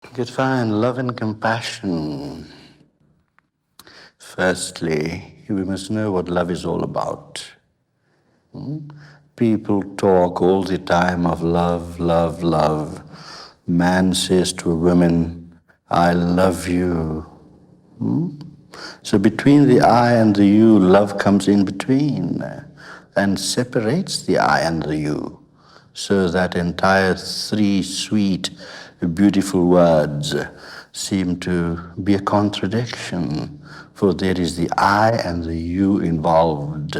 You could find love and compassion. Firstly, we must know what love is all about. People talk all the time of love, love, love. Man says to a woman, I love you. So between the I and the you, love comes in between and separates the I and the you. So that entire three sweet, beautiful words seem to be a contradiction, for there is the I and the you involved.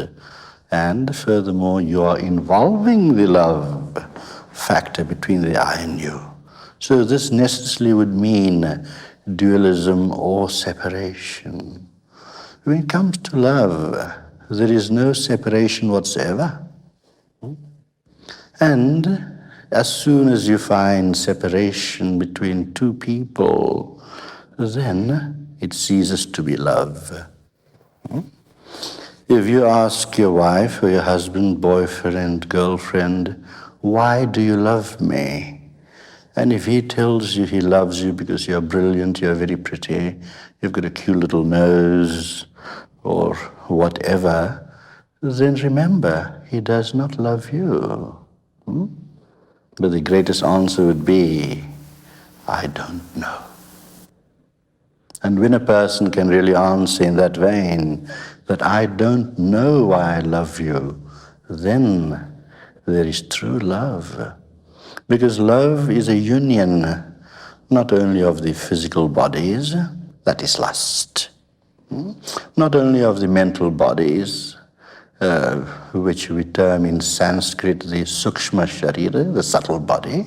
And furthermore, you are involving the love factor between the I and you. So this necessarily would mean dualism or separation. When it comes to love, there is no separation whatsoever. And as soon as you find separation between two people, then it ceases to be love. If you ask your wife or your husband, boyfriend, girlfriend, why do you love me? And if he tells you he loves you because you're brilliant, you're very pretty, you've got a cute little nose, or whatever, then remember, he does not love you. But the greatest answer would be, I don't know. And when a person can really answer in that vein, that I don't know why I love you, then there is true love. Because love is a union not only of the physical bodies, that is lust, not only of the mental bodies, which we term in Sanskrit the Sukshma Sharira, the subtle body,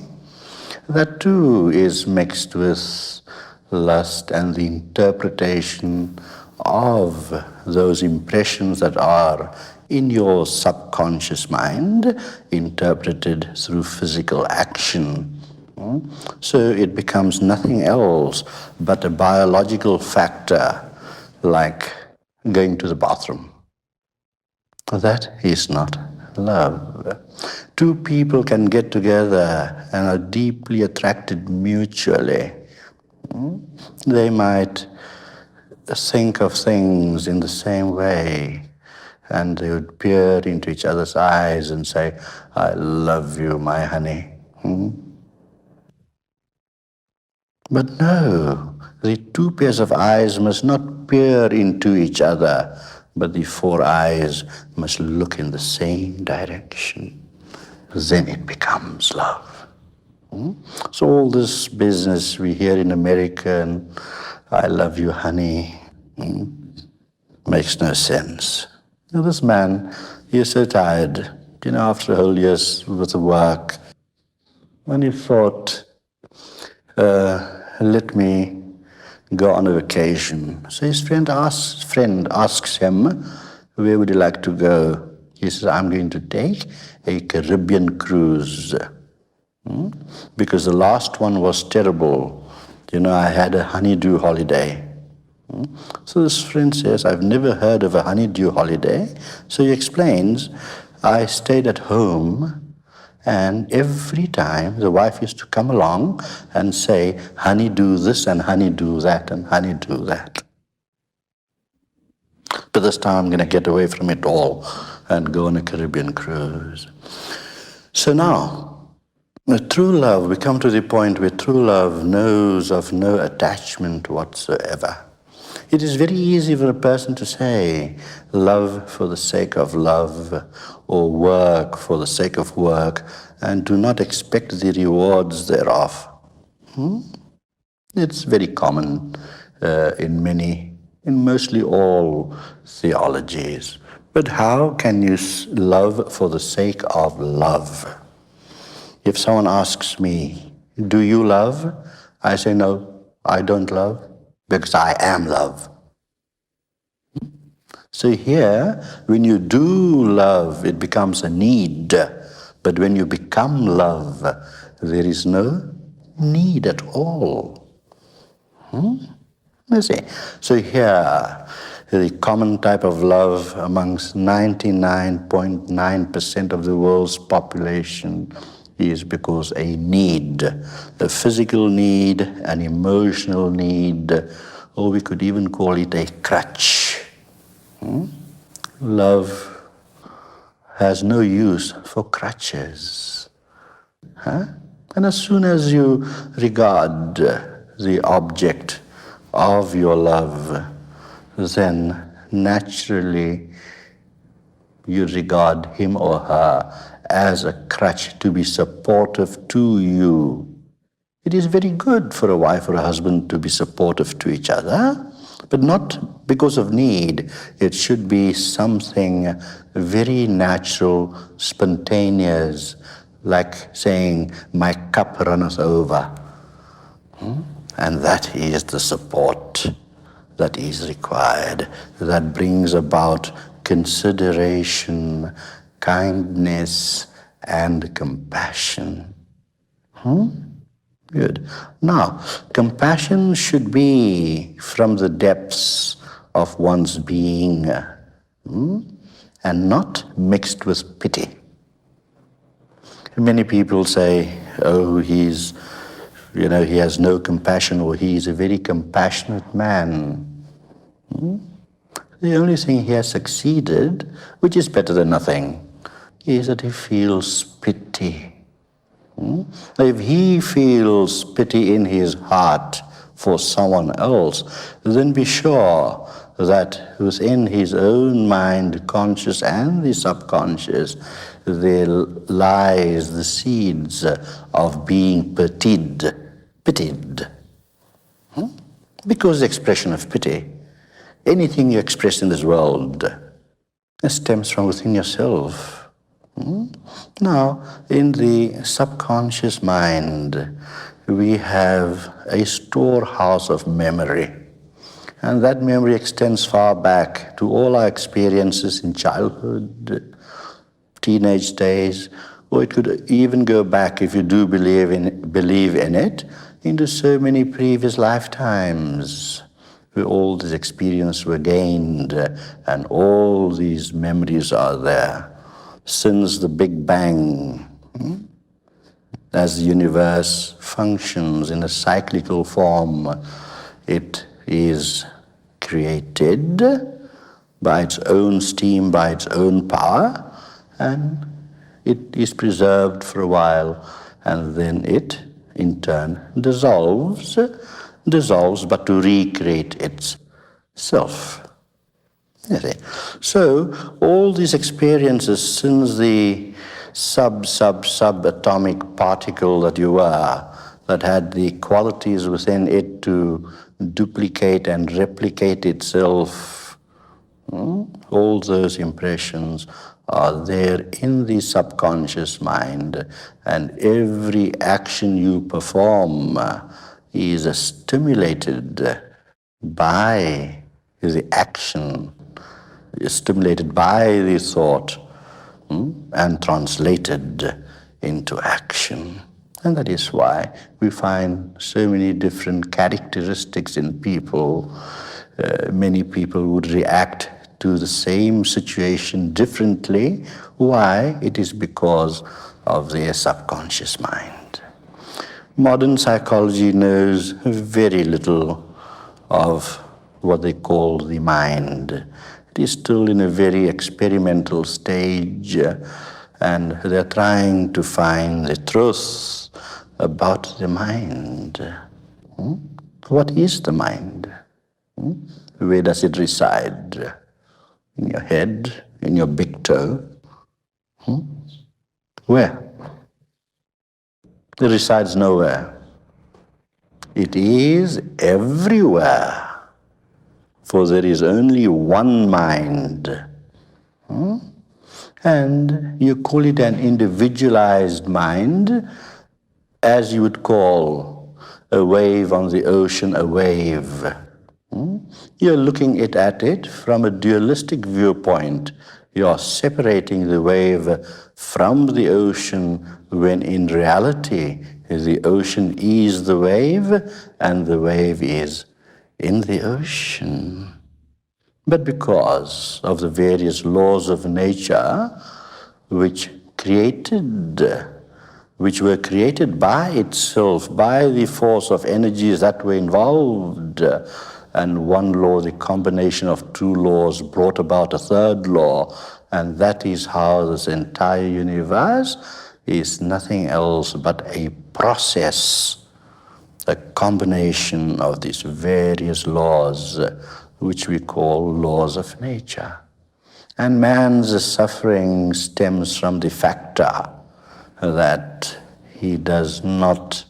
that too is mixed with lust and the interpretation of those impressions that are in your subconscious mind, interpreted through physical action. So it becomes nothing else but a biological factor, like going to the bathroom. That is not love. Two people can get together and are deeply attracted mutually. They might think of things in the same way, and they would peer into each other's eyes and say, I love you, my honey. But no, the two pairs of eyes must not peer into each other, but the four eyes must look in the same direction. Then it becomes love. So all this business we hear in America, and I love you, honey, makes no sense. Now this man, he is so tired, after a whole year's worth of work, and he thought, let me go on a vacation. So his friend asks him, where would you like to go? He says, I'm going to take a Caribbean cruise. Because the last one was terrible. I had a honeydew holiday. So this friend says, I've never heard of a honeydew holiday. So he explains, I stayed at home, and every time the wife used to come along and say, honey, do this, and honey, do that, and honey, do that. But this time I'm going to get away from it all and go on a Caribbean cruise. So now, true love, we come to the point where true love knows of no attachment whatsoever. It is very easy for a person to say love for the sake of love or work for the sake of work and do not expect the rewards thereof. It's very common in mostly all theologies. But how can you love for the sake of love? If someone asks me, do you love? I say, no, I don't love, because I am love. So here, when you do love, it becomes a need. But when you become love, there is no need at all. You see? So here, the common type of love amongst 99.9% of the world's population is because a need, a physical need, an emotional need, or we could even call it a crutch. Love has no use for crutches. And as soon as you regard the object of your love, then naturally you regard him or her as a crutch to be supportive to you. It is very good for a wife or a husband to be supportive to each other, but not because of need. It should be something very natural, spontaneous, like saying, my cup runneth over. And that is the support that is required, that brings about consideration, kindness, and compassion. Good. Now, compassion should be from the depths of one's being, and not mixed with pity. Many people say, oh, he has no compassion, or he is a very compassionate man. The only thing he has succeeded, which is better than nothing, is that he feels pity. If he feels pity in his heart for someone else, then be sure that within his own mind, conscious and the subconscious, there lies the seeds of being pitied. Because the expression of pity, anything you express in this world, stems from within yourself. Now, in the subconscious mind, we have a storehouse of memory. And that memory extends far back to all our experiences in childhood, teenage days, or it could even go back, if you do believe in it, into so many previous lifetimes, where all these experiences were gained, and all these memories are there. Since the Big Bang, as the universe functions in a cyclical form, it is created by its own steam, by its own power, and it is preserved for a while, and then it, in turn, dissolves, but to recreate itself. So, all these experiences since the subatomic particle that you were, that had the qualities within it to duplicate and replicate itself, all those impressions are there in the subconscious mind, and every action you perform is stimulated by the action, is stimulated by the thought, and translated into action. And that is why we find so many different characteristics in people. Many people would react to the same situation differently. Why? It is because of their subconscious mind. Modern psychology knows very little of what they call the mind. It is still in a very experimental stage, and they're trying to find the truth about the mind. What is the mind? Where does it reside? In your head? In your big toe? Where? It resides nowhere. It is everywhere. For there is only one mind. And you call it an individualized mind, as you would call a wave on the ocean a wave. You're looking at it from a dualistic viewpoint. You're separating the wave from the ocean, when in reality the ocean is the wave and the wave is in the ocean. But because of the various laws of nature which created which were created by itself, by the force of energies that were involved. And one law, the combination of two laws, brought about a third law. And that is how this entire universe is nothing else but a process, a combination of these various laws, which we call laws of nature. And man's suffering stems from the factor that he does not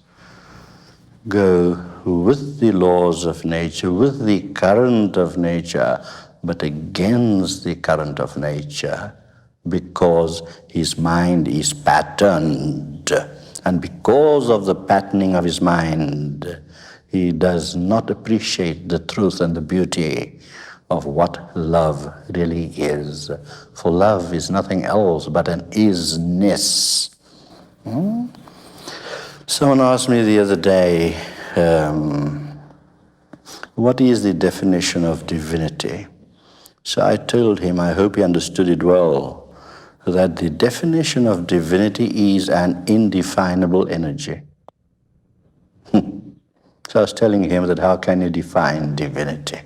go with the laws of nature, with the current of nature, but against the current of nature, because his mind is patterned. And because of the patterning of his mind, he does not appreciate the truth and the beauty of what love really is. For love is nothing else but an isness. Someone asked me the other day, what is the definition of divinity? So I told him, I hope he understood it well, that the definition of divinity is an indefinable energy. So I was telling him that how can you define divinity?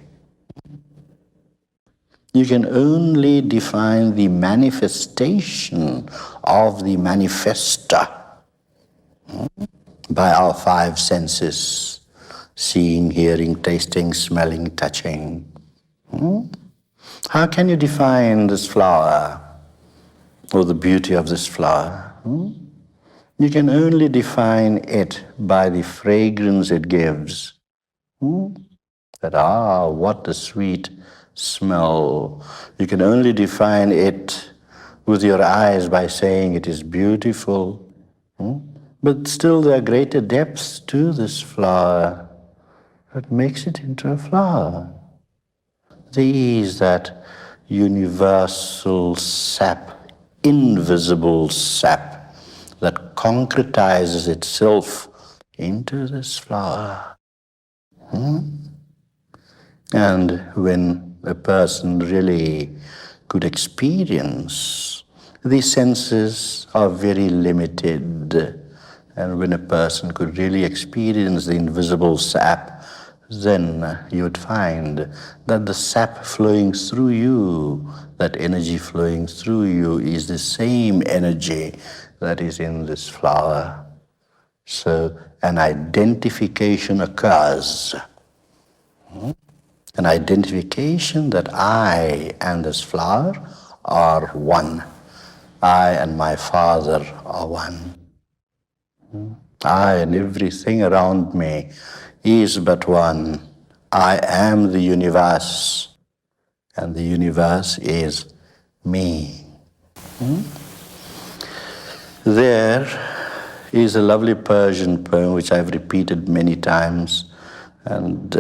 You can only define the manifestation of the manifester by our five senses: seeing, hearing, tasting, smelling, touching. How can you define this flower or the beauty of this flower? You can only define it by the fragrance it gives. That, what a sweet smell. You can only define it with your eyes by saying it is beautiful. But still there are greater depths to this flower that makes it into a flower. There is that universal sap, invisible sap, that concretizes itself into this flower. And when a person really could experience, these senses are very limited. And when a person could really experience the invisible sap, then you would find that the sap flowing through you, that energy flowing through you, is the same energy that is in this flower. So an identification occurs. An identification that I and this flower are one. I and my Father are one. I and everything around me is but one. I am the universe, and the universe is me. There is a lovely Persian poem which I've repeated many times, and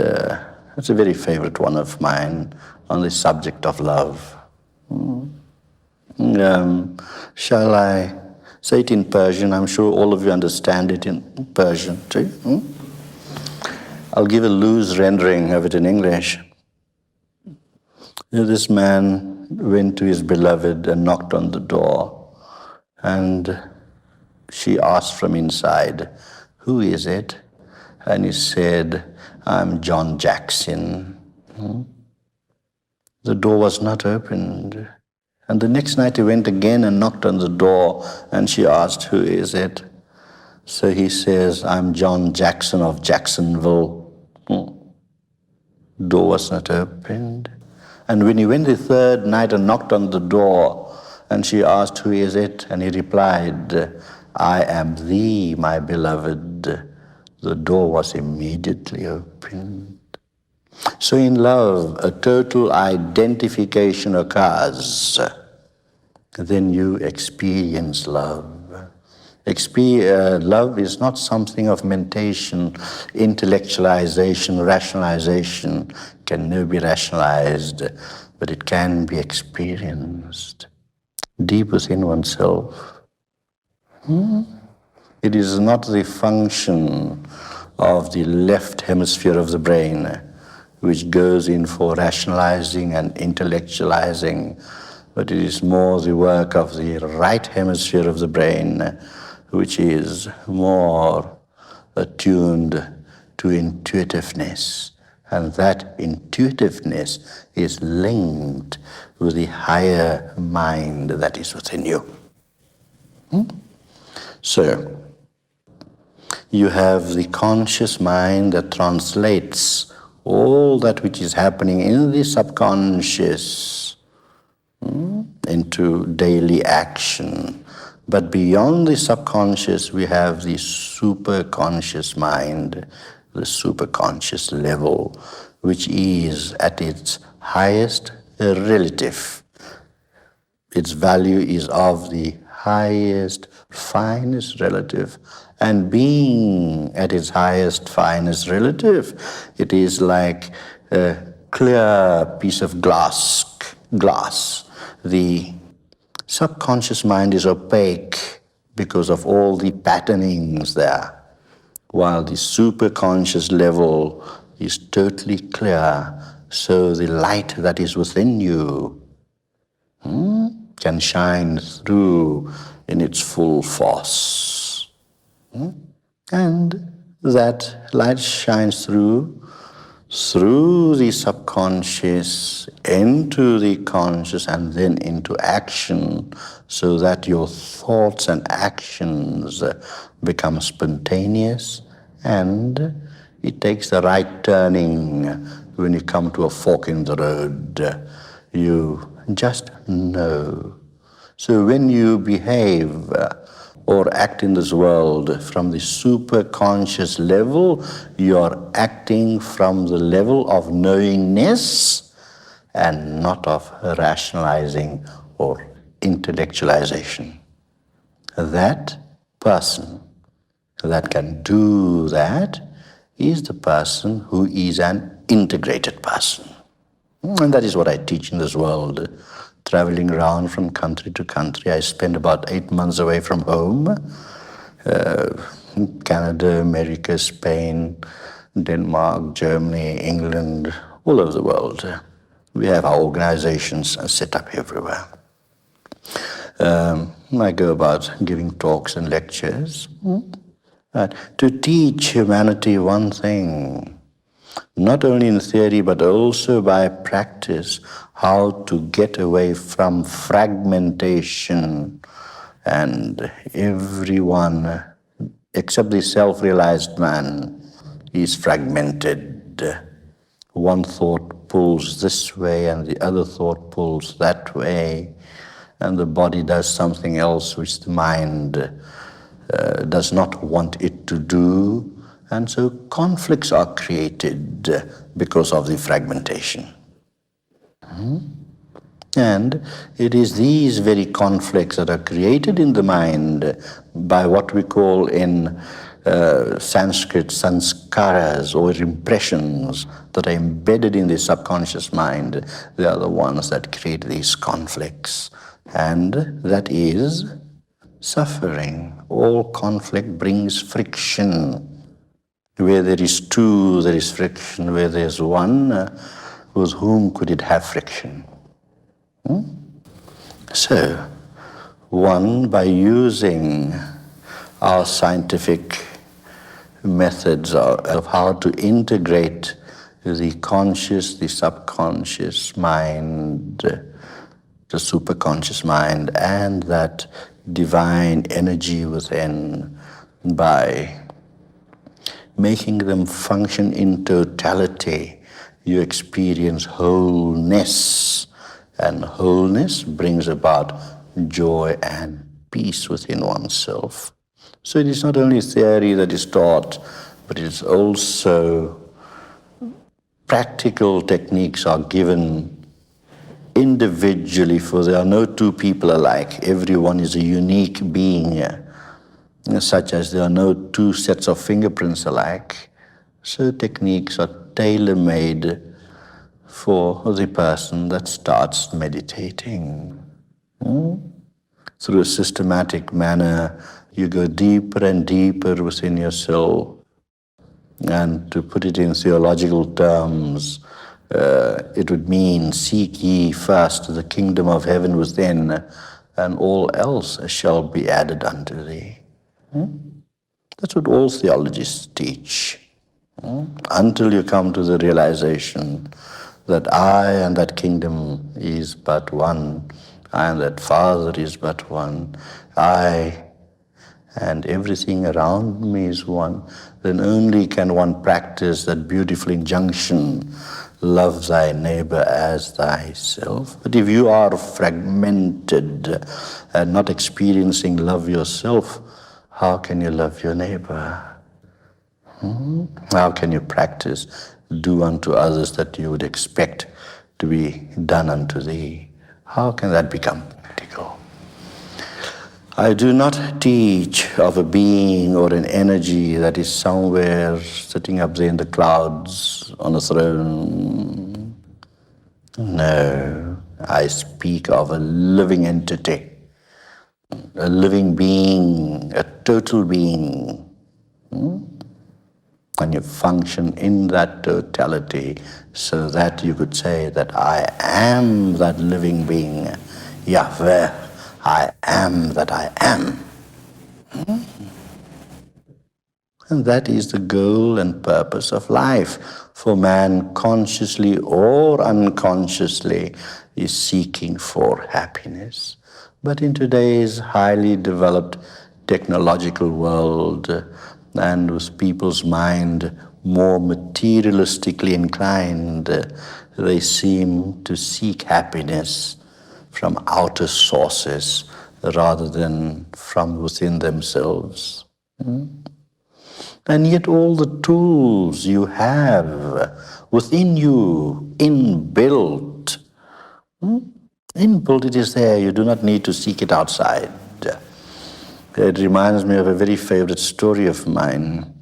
it's a very favorite one of mine on the subject of love. Shall I say it in Persian? I'm sure all of you understand it in Persian too. I'll give a loose rendering of it in English. This man went to his beloved and knocked on the door, and she asked from inside, "Who is it?" And he said, "I'm John Jackson." The door was not opened. And the next night he went again and knocked on the door, and she asked, "Who is it?" So he says, "I'm John Jackson of Jacksonville." Door was not opened. And when he went the third night and knocked on the door, and she asked, "Who is it?" and he replied, "I am thee, my beloved," the door was immediately opened. So in love, a total identification occurs. Then you experience love. Love is not something of mentation, intellectualization, rationalization. Can never be rationalized, but it can be experienced deep within oneself. It is not the function of the left hemisphere of the brain, which goes in for rationalizing and intellectualizing, but it is more the work of the right hemisphere of the brain which is more attuned to intuitiveness. And that intuitiveness is linked with the higher mind that is within you. So, you have the conscious mind that translates all that which is happening in the subconscious into daily action. But beyond the subconscious, we have the superconscious mind, the superconscious level, which is at its highest relative. Its value is of the highest, finest relative. And being at its highest, finest relative, it is like a clear piece of glass. The subconscious mind is opaque because of all the patternings there, while the superconscious level is totally clear, so the light that is within you can shine through in its full force. And that light shines through the subconscious into the conscious and then into action, so that your thoughts and actions become spontaneous, and it takes the right turning when you come to a fork in the road. You just know. So when you behave or act in this world from the superconscious level, you are acting from the level of knowingness and not of rationalizing or intellectualization. That person that can do that is the person who is an integrated person. And that is what I teach in this world. Traveling around from country to country. I spent about 8 months away from home. Canada, America, Spain, Denmark, Germany, England, all over the world. We have our organizations set up everywhere. I go about giving talks and lectures to teach humanity one thing, not only in theory but also by practice, how to get away from fragmentation. And everyone, except the self-realized man, is fragmented. One thought pulls this way and the other thought pulls that way, and the body does something else which the mind does not want it to do. And so conflicts are created because of the fragmentation. And it is these very conflicts that are created in the mind by what we call in Sanskrit sanskaras, or impressions that are embedded in the subconscious mind. They are the ones that create these conflicts. And that is suffering. All conflict brings friction. Where there is two, there is friction. Where there is one, with whom could it have friction? So, one, by using our scientific methods of how to integrate the conscious, the subconscious mind, the superconscious mind, and that divine energy within, by making them function in totality, you experience wholeness. And wholeness brings about joy and peace within oneself. So it is not only theory that is taught, but it is also practical techniques are given individually, for there are no two people alike. Everyone is a unique being, such as there are no two sets of fingerprints alike. So techniques are tailor-made for the person that starts meditating. Through a systematic manner, you go deeper and deeper within yourself. And to put it in theological terms, it would mean, seek ye first the kingdom of heaven within, and all else shall be added unto thee. That's what all theologists teach. Until you come to the realization that I and that kingdom is but one, I and that Father is but one, I and everything around me is one, then only can one practice that beautiful injunction, love thy neighbor as thyself. But if you are fragmented and not experiencing love yourself, how can you love your neighbor? How can you practice do unto others that you would expect to be done unto thee? How can that become practical? I do not teach of a being or an energy that is somewhere sitting up there in the clouds on a throne. No, I speak of a living entity, a living being, a total being. And you function in that totality so that you could say that I am that living being, Yahweh, I am that I am. And that is the goal and purpose of life, for man consciously or unconsciously is seeking for happiness. But in today's highly developed technological world, and with people's mind more materialistically inclined, they seem to seek happiness from outer sources rather than from within themselves. And yet all the tools you have within you, inbuilt, it is there. You do not need to seek it outside. It reminds me of a very favorite story of mine.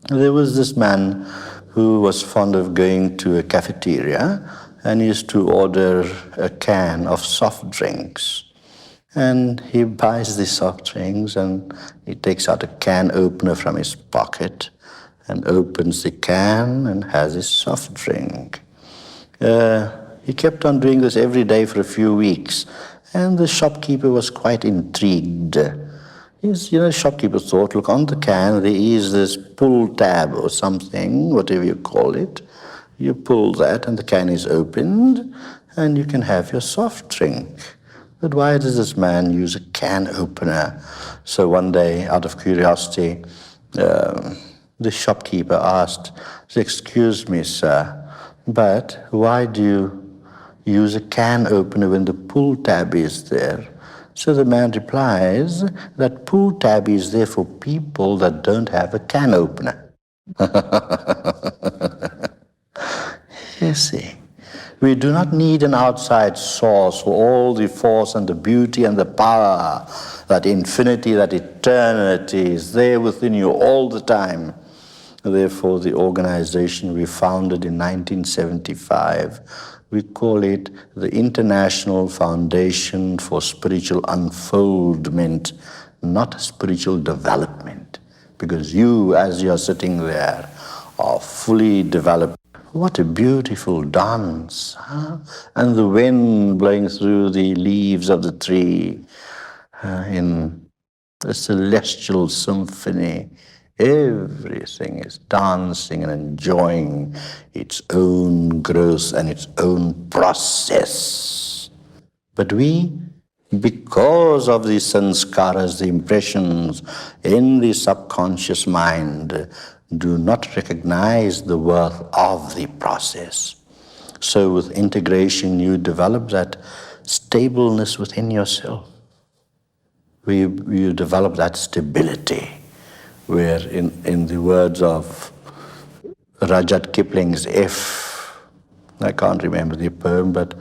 There was this man who was fond of going to a cafeteria and used to order a can of soft drinks. And he buys these soft drinks and he takes out a can opener from his pocket and opens the can and has his soft drink. He kept on doing this every day for a few weeks, and the shopkeeper was quite intrigued. The shopkeeper thought, look, on the can there is this pull tab or something, whatever you call it. You pull that and the can is opened and you can have your soft drink. But why does this man use a can opener? So one day, out of curiosity, the shopkeeper asked, excuse me, sir, but why do you use a can opener when the pull tab is there? So the man replies that pull tab is there for people that don't have a can opener. You see, we do not need an outside source for all the force and the beauty and the power, that infinity, that eternity is there within you all the time. Therefore, the organization we founded in 1975, we call it the International Foundation for Spiritual Unfoldment, not spiritual development. Because you, as you're sitting there, are fully developed. What a beautiful dance, huh? And the wind blowing through the leaves of the tree in a celestial symphony. Everything is dancing and enjoying its own growth and its own process. But we, because of the sanskaras, the impressions in the subconscious mind, do not recognize the worth of the process. So with integration, you develop that stableness within yourself. You develop that stability, where in the words of Rudyard Kipling's F, I can't remember the poem, but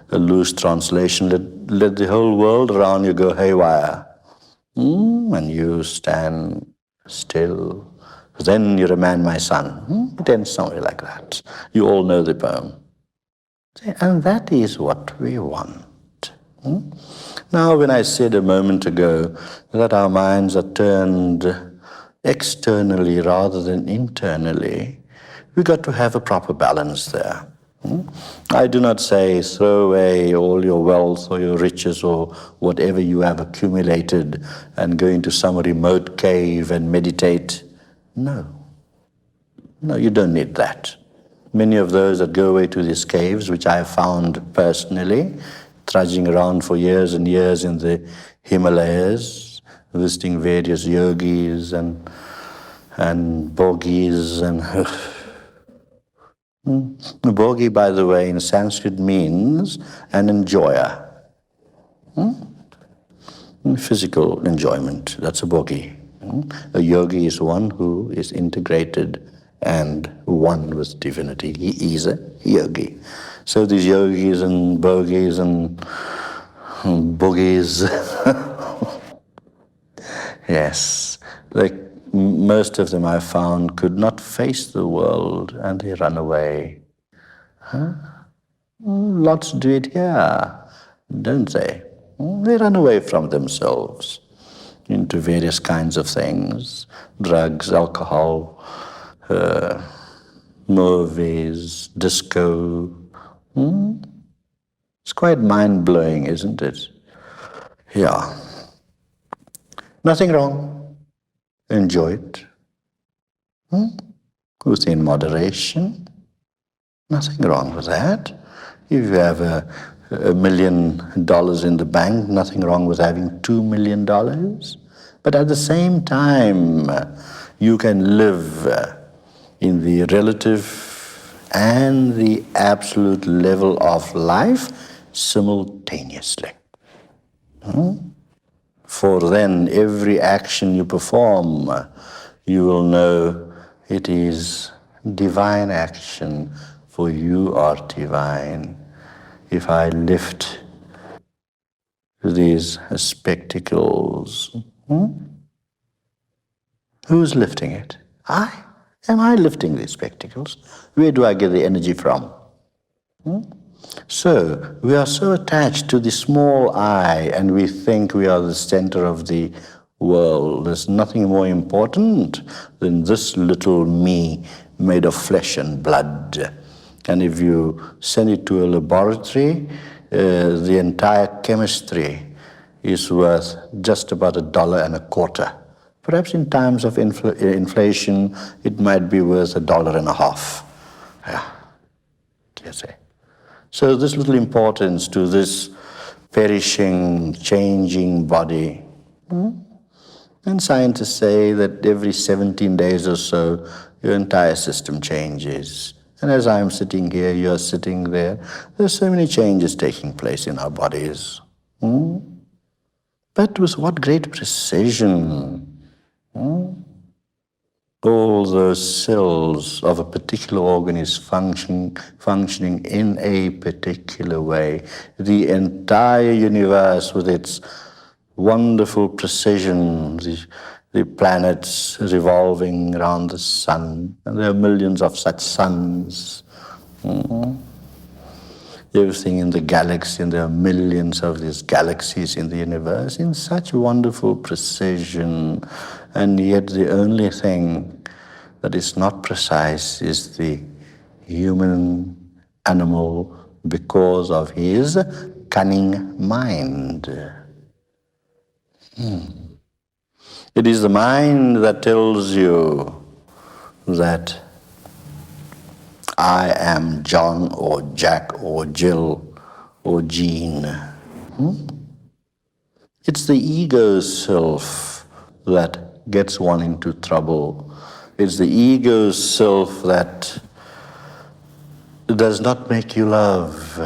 a loose translation, let the whole world around you go haywire. And you stand still. Then you're a man, my son. It ends somewhere like that. You all know the poem. And that is what we want. Now, when I said a moment ago that our minds are turned externally rather than internally, we got to have a proper balance there. I do not say throw away all your wealth or your riches or whatever you have accumulated and go into some remote cave and meditate. No. No, you don't need that. Many of those that go away to these caves, which I have found personally, trudging around for years and years in the Himalayas, visiting various yogis and bogis and Bogi, by the way, in Sanskrit means an enjoyer. Physical enjoyment, that's a bogi. A yogi is one who is integrated and one with divinity. He is a yogi. So these yogis and bogis and boogies, yes, like most of them I found could not face the world and they run away. Lots do it here, don't they? They run away from themselves into various kinds of things, drugs, alcohol, movies, disco. It's quite mind-blowing, isn't it? Yeah. Nothing wrong. Enjoy it. Within moderation. Nothing wrong with that. If you have $1 million in the bank, nothing wrong with having $2 million. But at the same time, you can live in the relative and the absolute level of life simultaneously. For then every action you perform, you will know it is divine action, for you are divine. If I lift these spectacles, who's lifting it? I? Am I lifting these spectacles? Where do I get the energy from? So, we are so attached to the small I and we think we are the center of the world. There's nothing more important than this little me made of flesh and blood. And if you send it to a laboratory, the entire chemistry is worth just about $1.25. Perhaps in times of inflation, it might be worth $1.50. Yeah, you see. So this little importance to this perishing, changing body. And scientists say that every 17 days or so, your entire system changes. And as I'm sitting here, you're sitting there. There's so many changes taking place in our bodies. But with what great precision. All those cells of a particular organ is functioning in a particular way. The entire universe with its wonderful precision, the planets revolving around the sun, and there are millions of such suns. Everything in the galaxy, and there are millions of these galaxies in the universe in such wonderful precision. And yet the only thing that is not precise is the human animal because of his cunning mind. It is the mind that tells you that I am John or Jack or Jill or Jean. It's the ego self that gets one into trouble. It's the ego self that does not make you love,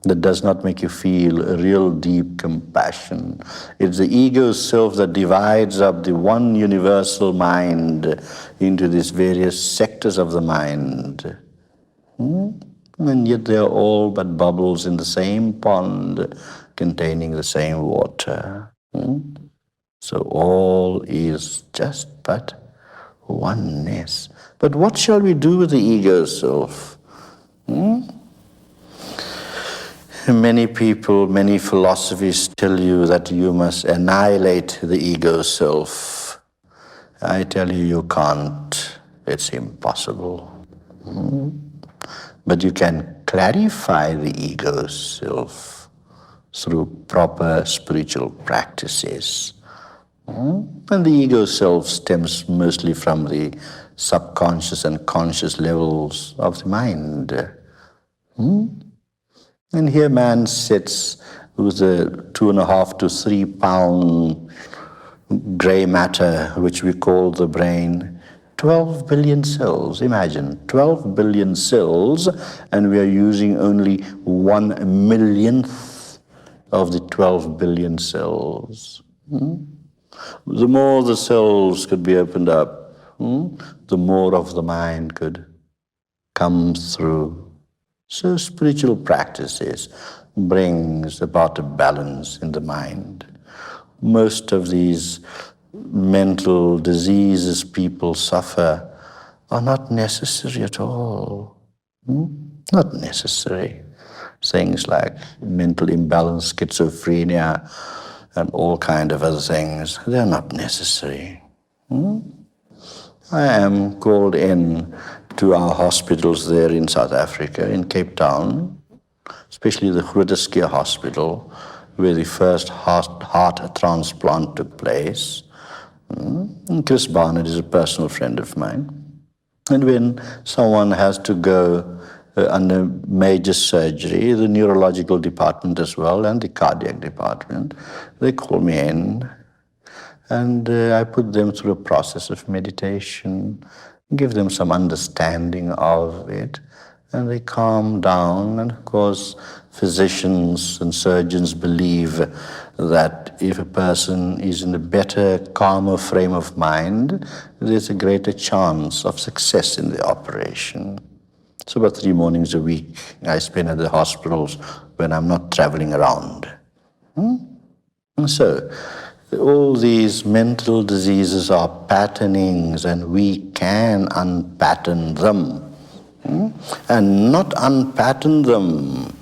that does not make you feel a real deep compassion. It's the ego self that divides up the one universal mind into these various sectors of the mind. And yet they are all but bubbles in the same pond containing the same water. So all is just but oneness. But what shall we do with the ego self? Many people, many philosophies tell you that you must annihilate the ego self. I tell you, you can't. It's impossible. But you can clarify the ego self through proper spiritual practices. And the ego self stems mostly from the subconscious and conscious levels of the mind. And here man sits with a 2.5 to 3 pound gray matter, which we call the brain. 12 billion cells, imagine, 12 billion cells, and we are using only 1/1,000,000th of the 12 billion cells. The more the cells could be opened up, the more of the mind could come through. So spiritual practices brings about a balance in the mind. Most of these mental diseases people suffer are not necessary at all. Not necessary. Things like mental imbalance, schizophrenia, and all kind of other things, they're not necessary. I am called in to our hospitals there in South Africa, in Cape Town, especially the Groote Schuur Hospital, where the first heart transplant took place. And Chris Barnett is a personal friend of mine. And when someone has to go under major surgery, the neurological department as well, and the cardiac department, they call me in, and I put them through a process of meditation, give them some understanding of it, and they calm down. And of course, physicians and surgeons believe that if a person is in a better, calmer frame of mind, there's a greater chance of success in the operation. So about 3 mornings a week I spend at the hospitals when I'm not traveling around. And so all these mental diseases are patternings, and we can unpattern them. And not unpattern them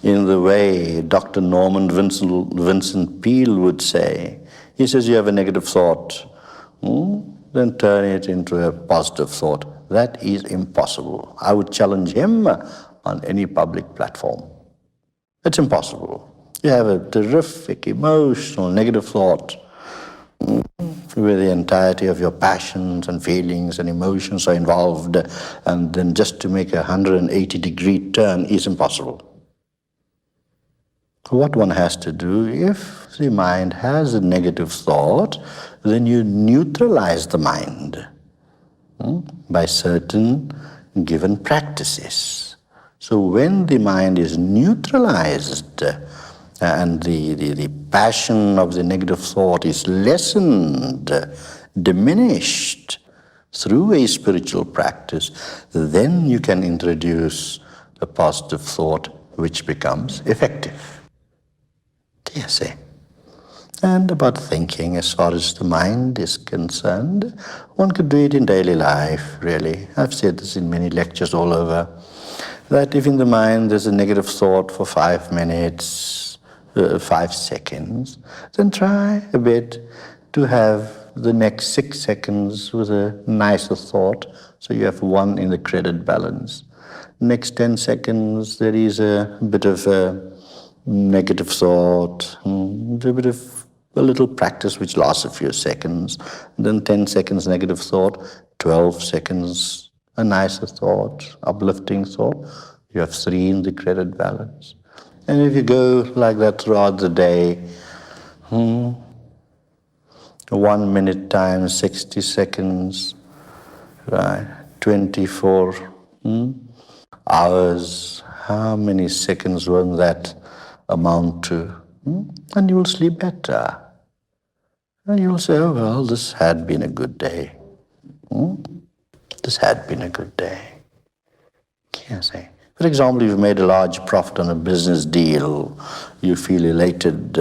in the way Dr. Norman Vincent Peale would say. He says you have a negative thought, then turn it into a positive thought. That is impossible. I would challenge him on any public platform. It's impossible. You have a terrific, emotional, negative thought where the entirety of your passions and feelings and emotions are involved, and then just to make a 180-degree turn is impossible. What one has to do, if the mind has a negative thought, then you neutralize the mind by certain given practices. So when the mind is neutralized and the passion of the negative thought is lessened, diminished through a spiritual practice, then you can introduce a positive thought which becomes effective. Do you see? And about thinking, as far as the mind is concerned, one could do it in daily life, really. I've said this in many lectures all over, that if in the mind there's a negative thought for 5 minutes, 5 seconds, then try a bit to have the next 6 seconds with a nicer thought, so you have 1 in the credit balance. Next 10 seconds, there is a bit of a negative thought, a little practice which lasts a few seconds, then 10 seconds negative thought, 12 seconds a nicer thought, uplifting thought. You have 3 in the credit balance. And if you go like that throughout the day, 1 minute times 60 seconds, right? 24 hours. How many seconds won't that amount to? And you will sleep better. And you will say, oh, well, this had been a good day. This had been a good day. Can't say. For example, you've made a large profit on a business deal. You feel elated.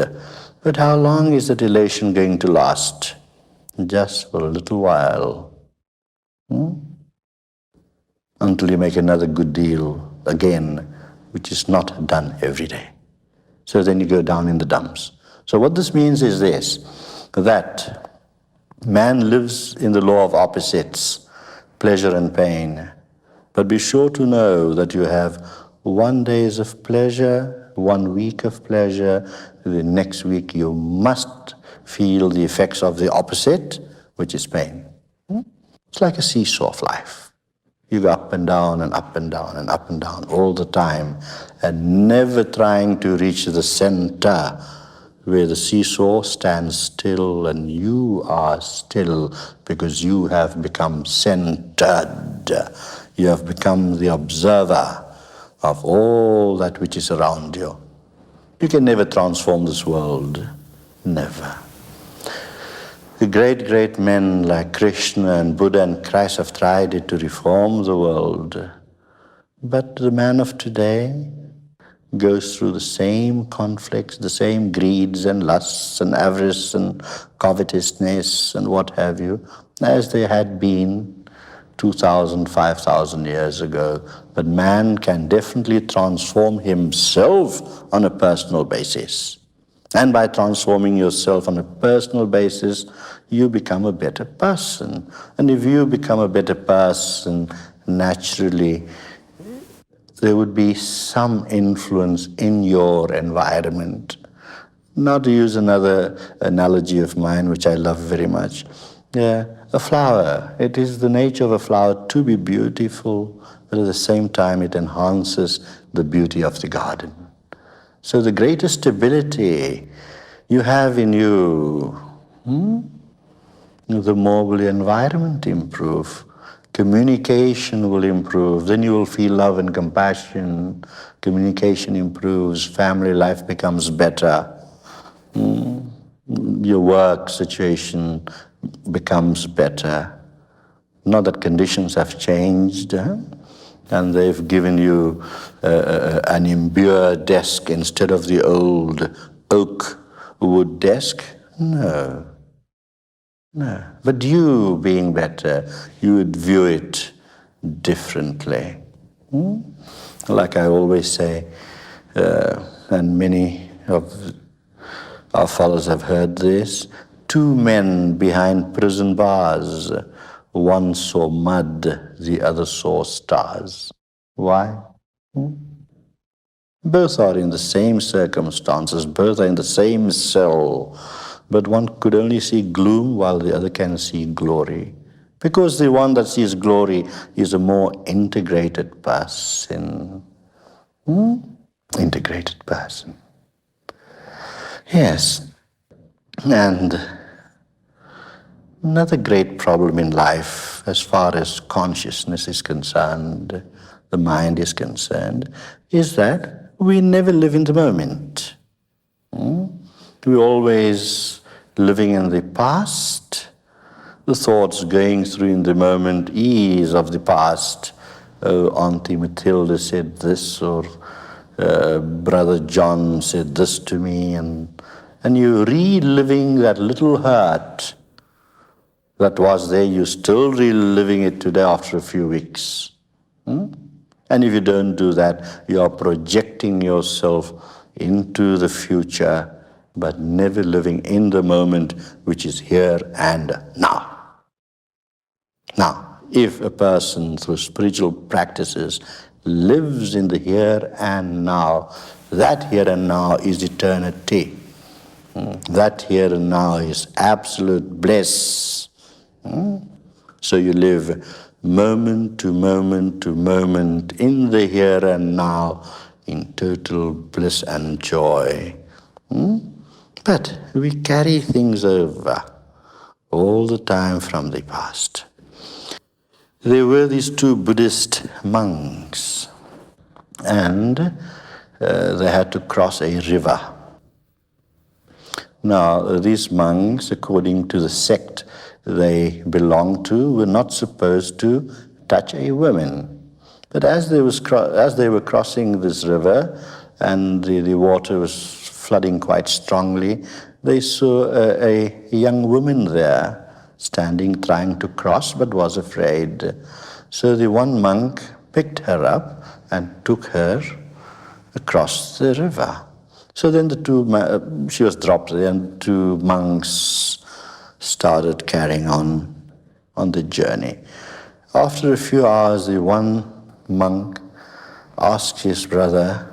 But how long is that elation going to last? Just for a little while. Until you make another good deal again, which is not done every day. So then you go down in the dumps. So what this means is this, that man lives in the law of opposites, pleasure and pain. But be sure to know that you have 1 day of pleasure, 1 week of pleasure, the next week you must feel the effects of the opposite, which is pain. It's like a seesaw of life. You go up and down and up and down and up and down all the time, and never trying to reach the center where the seesaw stands still and you are still, because you have become centered. You have become the observer of all that which is around you. You can never transform this world. Never. The great, great men like Krishna and Buddha and Christ have tried it to reform the world. But the man of today goes through the same conflicts, the same greeds and lusts and avarice and covetousness and what have you, as they had been 2,000, 5,000 years ago. But man can definitely transform himself on a personal basis. And by transforming yourself on a personal basis, you become a better person. And if you become a better person, naturally, there would be some influence in your environment. Now, to use another analogy of mine, which I love very much, a flower. It is the nature of a flower to be beautiful, but at the same time it enhances the beauty of the garden. So the greatest stability you have in you, the more will the environment improve. Communication will improve. Then you will feel love and compassion. Communication improves. Family life becomes better. Your work situation becomes better. Not that conditions have changed, and they've given you an imbued desk instead of the old oak wood desk. No. But you being better, you would view it differently. Like I always say, and many of our fellows have heard this, 2 men behind prison bars, one saw mud, the other saw stars. Why? Both are in the same circumstances, both are in the same cell, but one could only see gloom while the other can see glory. Because the one that sees glory is a more integrated person. Integrated person. Yes. And another great problem in life, as far as consciousness is concerned, the mind is concerned, is that we never live in the moment. We're always living in the past. The thoughts going through in the moment is of the past. Oh, Auntie Matilda said this, or Brother John said this to me, and you're reliving that little hurt that was there. You're still reliving it today after a few weeks. And if you don't do that, you are projecting yourself into the future, but never living in the moment, which is here and now. Now, if a person through spiritual practices lives in the here and now, that here and now is eternity. That here and now is absolute bliss. So you live moment to moment to moment in the here and now in total bliss and joy. But we carry things over all the time from the past. There were these 2 Buddhist monks, and they had to cross a river. Now, these monks, according to the sect they belonged to, were not supposed to touch a woman. But as they were crossing this river, and the water was flooding quite strongly, they saw a young woman there, standing, trying to cross, but was afraid. So the one monk picked her up and took her across the river. So then she was dropped there, and 2 monks started carrying on the journey. After a few hours, the one monk asks his brother,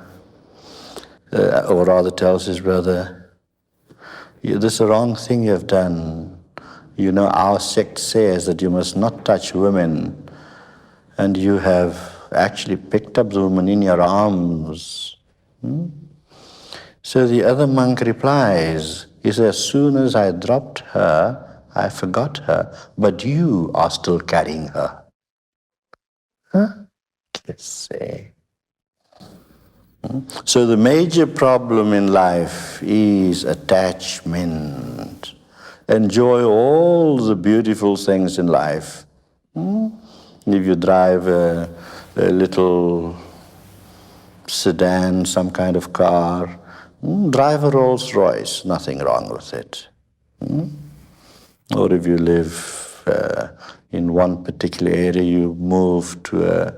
or rather tells his brother, this is the wrong thing you have done. You know, our sect says that you must not touch women, and you have actually picked up the woman in your arms. So the other monk replies, he says, as soon as I dropped her, I forgot her, but you are still carrying her. Huh? Say. So the major problem in life is attachment. Enjoy all the beautiful things in life. If you drive a little sedan, some kind of car, drive a Rolls Royce, nothing wrong with it. Or if you live in one particular area, you move to a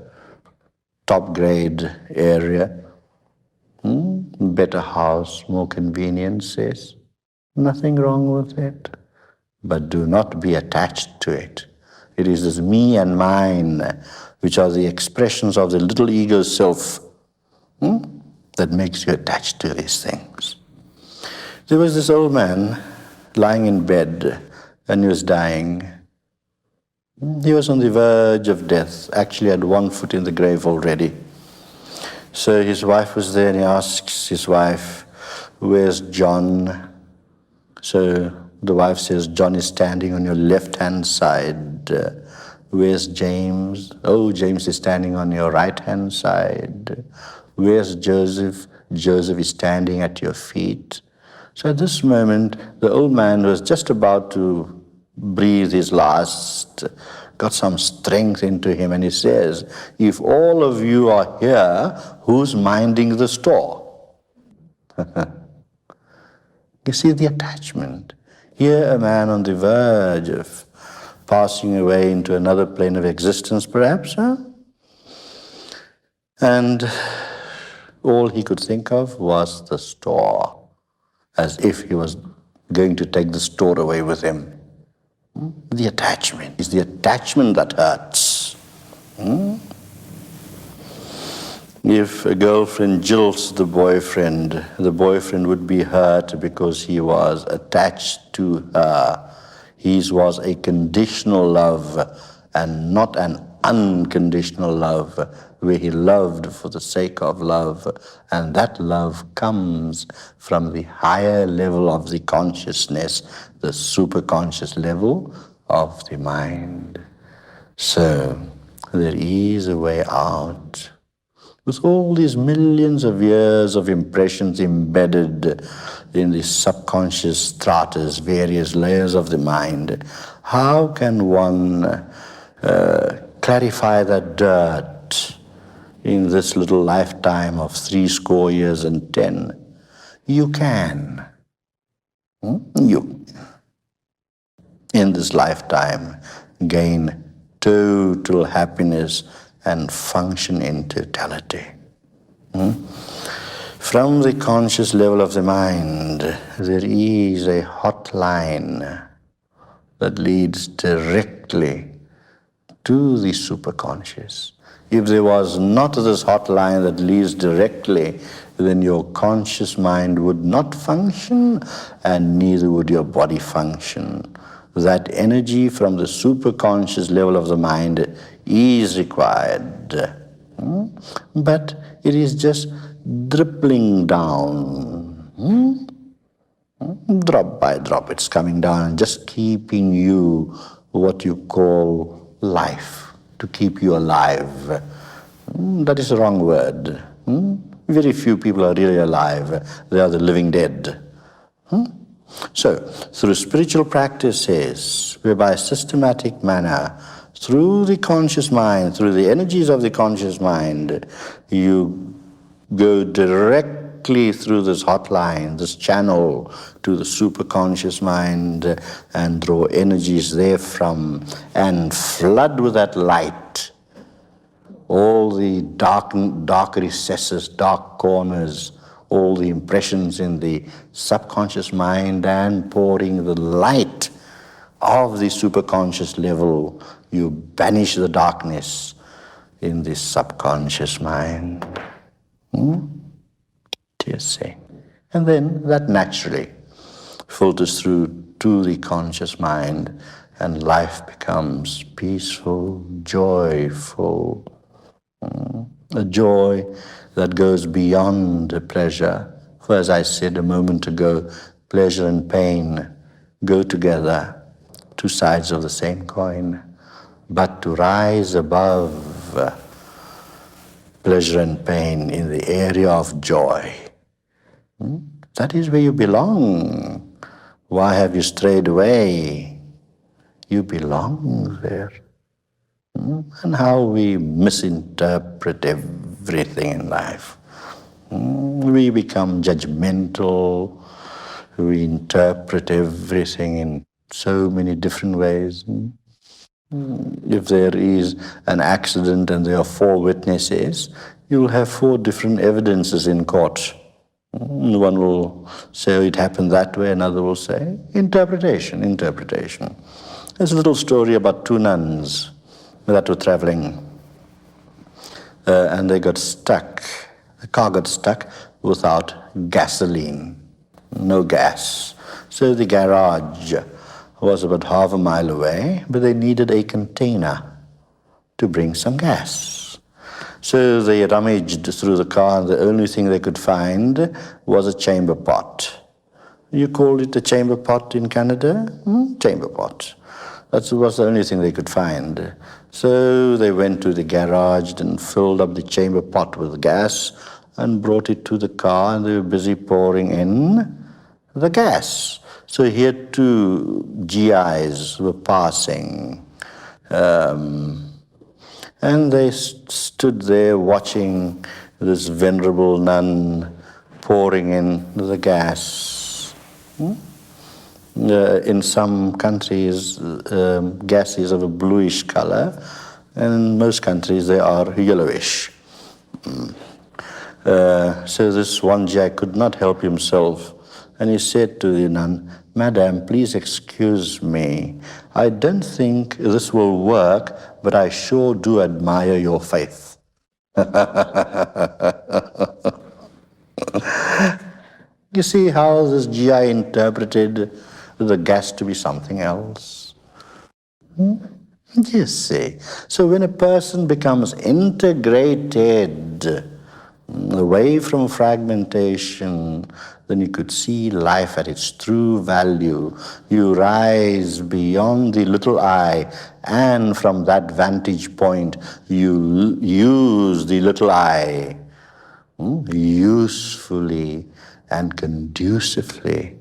top grade area, better house, more conveniences, nothing wrong with it. But do not be attached to it. It is this me and mine, which are the expressions of the little ego self, that makes you attached to these things. There was this old man lying in bed and he was dying. He was on the verge of death, actually had one foot in the grave already. So his wife was there and he asks his wife, where's John? So the wife says, John is standing on your left-hand side. Where's James? Oh, James is standing on your right-hand side. Where's Joseph? Joseph is standing at your feet. So at this moment, the old man was just about to breathe his last, got some strength into him, and he says, if all of you are here, who's minding the store? You see the attachment. Here a man on the verge of passing away into another plane of existence, perhaps, and all he could think of was the store, as if he was going to take the store away with him. The attachment is the attachment that hurts. If a girlfriend jilts the boyfriend would be hurt because he was attached to her. His was a conditional love and not an unconditional love, where he loved for the sake of love, and that love comes from the higher level of the consciousness, the superconscious level of the mind. So there is a way out. With all these millions of years of impressions embedded in the subconscious stratas, various layers of the mind, how can one clarify that dirt in this little lifetime of 70 years and 10? You can. You, in this lifetime, gain total happiness and function in totality. From the conscious level of the mind, there is a hotline that leads directly to the superconscious. If there was not this hotline that leads directly, then your conscious mind would not function, and neither would your body function. That energy from the superconscious level of the mind is required. But it is just dribbling down. Drop by drop it's coming down and just keeping you what you call life, to keep you alive. That is the wrong word. Very few people are really alive. They are the living dead. So, through spiritual practices, whereby systematic manner, through the conscious mind, through the energies of the conscious mind, you go directly through this hotline, this channel, to the superconscious mind, and draw energies therefrom, and flood with that light all the dark recesses, dark corners, all the impressions in the subconscious mind, and pouring the light of the superconscious level, you banish the darkness. in the subconscious mind. Do you see? And then that naturally filters through to the conscious mind, and life becomes peaceful, joyful, a joy that goes beyond pleasure. For as I said a moment ago, pleasure and pain go together, two sides of the same coin. But to rise above pleasure and pain in the area of joy, that is where you belong. Why have you strayed away? You belong there. And how we misinterpret everything in life. We become judgmental. We interpret everything in so many different ways. If there is an accident and there are 4 witnesses, you'll have 4 different evidences in court. One will say it happened that way, another will say interpretation. There's a little story about 2 nuns that were traveling and they got stuck. The car got stuck without gasoline, no gas. So the garage was about half a mile away, but they needed a container to bring some gas. So they rummaged through the car, and the only thing they could find was a chamber pot. You call it a chamber pot in Canada? Chamber pot. That was the only thing they could find. So they went to the garage and filled up the chamber pot with gas and brought it to the car, and they were busy pouring in the gas. So here 2 GIs were passing, and they stood there watching this venerable nun pouring in the gas. In some countries, gas is of a bluish color, and in most countries they are yellowish. So this one GI could not help himself, and he said to the nun, "Madam, please excuse me. I don't think this will work, but I sure do admire your faith." You see how this GI interpreted the gas to be something else? You see. So when a person becomes integrated, away from fragmentation, then you could see life at its true value. You rise beyond the little I, and from that vantage point, you use the little I usefully and conducively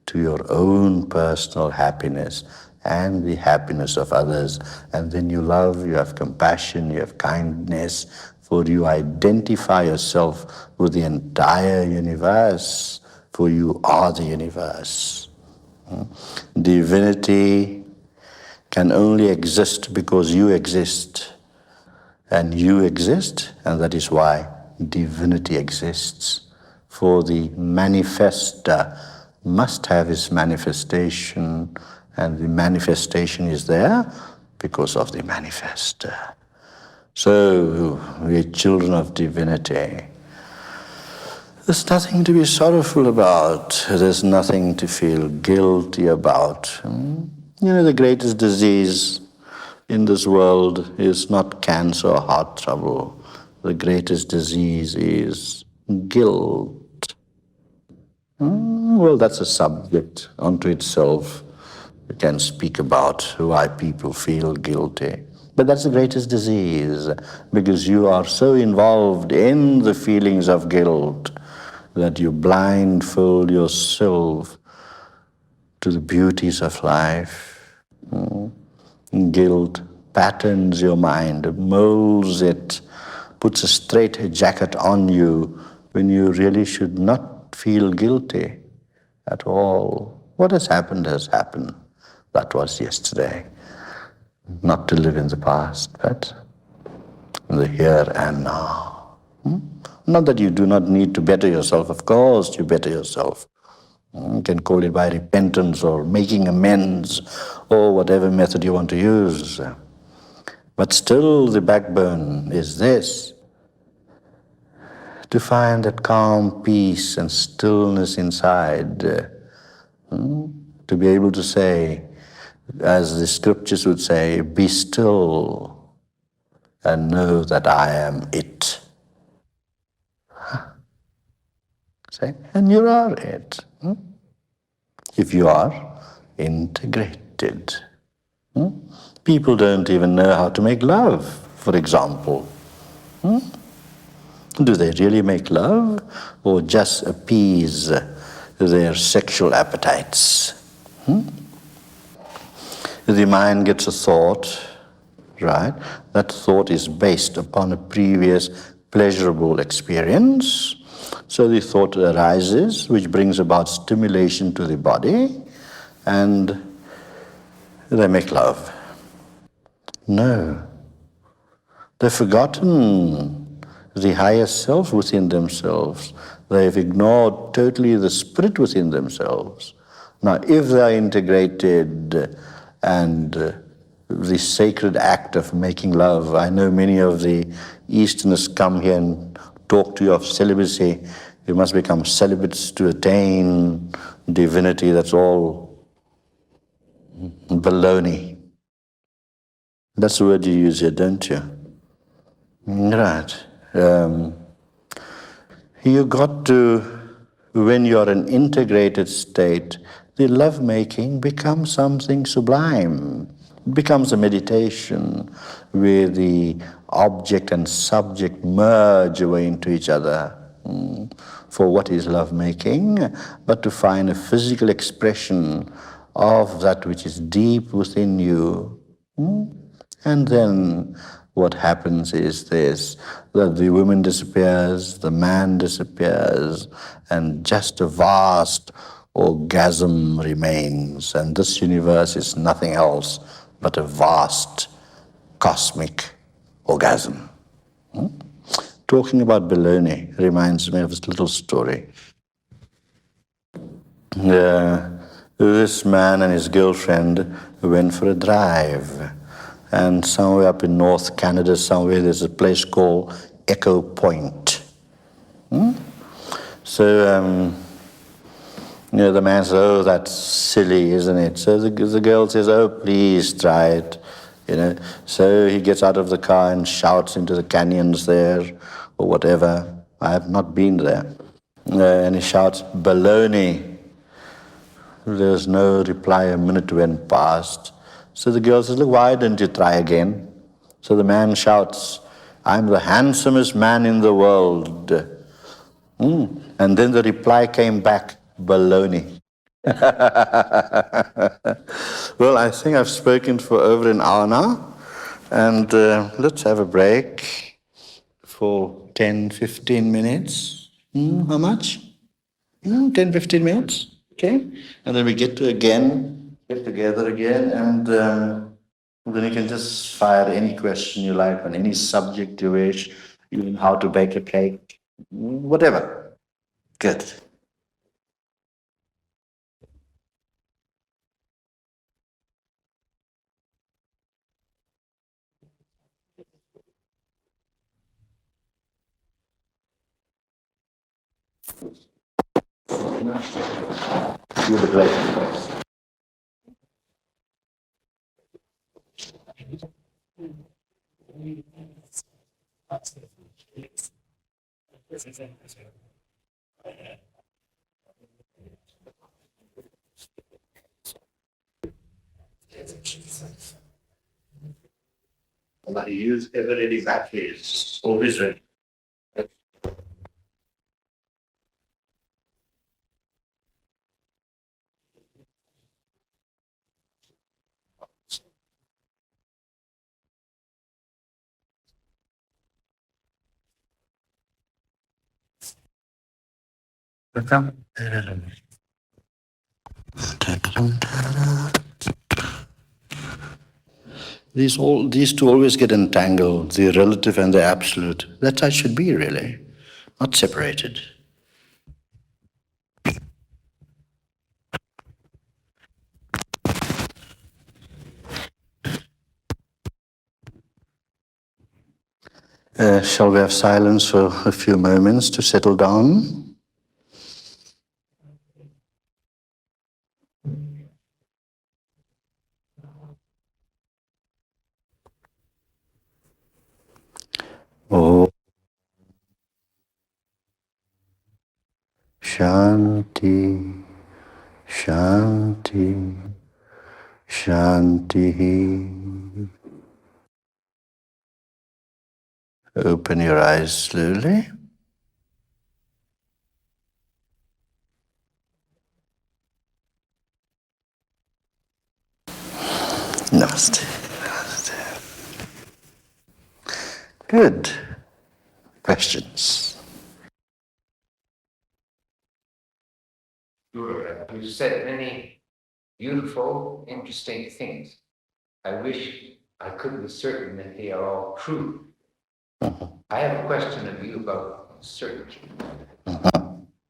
to your own personal happiness and the happiness of others. And then you love, you have compassion, you have kindness, for you identify yourself with the entire universe, for you are the universe. Divinity can only exist because you exist, and you exist, and that is why divinity exists. For the manifester must have his manifestation, and the manifestation is there because of the manifester. So, we're children of divinity. There's nothing to be sorrowful about. There's nothing to feel guilty about. You know, the greatest disease in this world is not cancer or heart trouble. The greatest disease is guilt. Well, that's a subject unto itself. We can speak about why people feel guilty. But that's the greatest disease, because you are so involved in the feelings of guilt that you blindfold yourself to the beauties of life. Guilt patterns your mind, molds it, puts a straitjacket on you when you really should not feel guilty at all. What has happened has happened. That was yesterday. Not to live in the past, but in the here and now. Not that you do not need to better yourself. Of course you better yourself. You can call it by repentance or making amends or whatever method you want to use. But still the backbone is this, to find that calm peace and stillness inside, to be able to say, as the scriptures would say, be still and know that I am it. Say, and you are it. If you are integrated. People don't even know how to make love, for example. Do they really make love or just appease their sexual appetites? The mind gets a thought, right? That thought is based upon a previous pleasurable experience. So the thought arises, which brings about stimulation to the body, and they make love. No. They've forgotten the higher self within themselves. They've ignored totally the spirit within themselves. Now, if they are integrated and the sacred act of making love, I know many of the Easterners come here and talk to you of celibacy. You must become celibates to attain divinity. That's all baloney. That's the word you use here, don't you? Right. You got to, when you're in integrated state, the lovemaking becomes something sublime. It becomes a meditation where the object and subject merge away into each other. For what is lovemaking? But to find a physical expression of that which is deep within you. And then what happens is this, that the woman disappears, the man disappears, and just a vast orgasm remains. And this universe is nothing else but a vast cosmic orgasm. Talking about baloney reminds me of this little story. This man and his girlfriend went for a drive. And somewhere up in North Canada, somewhere, there's a place called Echo Point. So, the man says, oh, that's silly, isn't it? So the girl says, oh, please try it. So he gets out of the car and shouts into the canyons there, or whatever. I have not been there. And he shouts, baloney. There was no reply. A minute went past. So the girl says, look, why don't you try again? So the man shouts, I'm the handsomest man in the world. And then the reply came back, baloney. Well, I think I've spoken for over an hour now. And let's have a break for 10, 15 minutes. How much? 10, 15 minutes. Okay. And then we get together again, and then you can just fire any question you like on any subject you wish, even how to bake a cake, whatever. Good. You would like. I use ever-ready batteries, always ready. These two always get entangled, the relative and the absolute. That's how it should be, really, not separated. Shall we have silence for a few moments to settle down? Oh, Shanti, Shanti, Shanti. Open your eyes slowly. Namaste. Namaste. Good. Questions? Sure. You said many beautiful, interesting things. I wish I could be certain that they are all true. I have a question of you about certainty.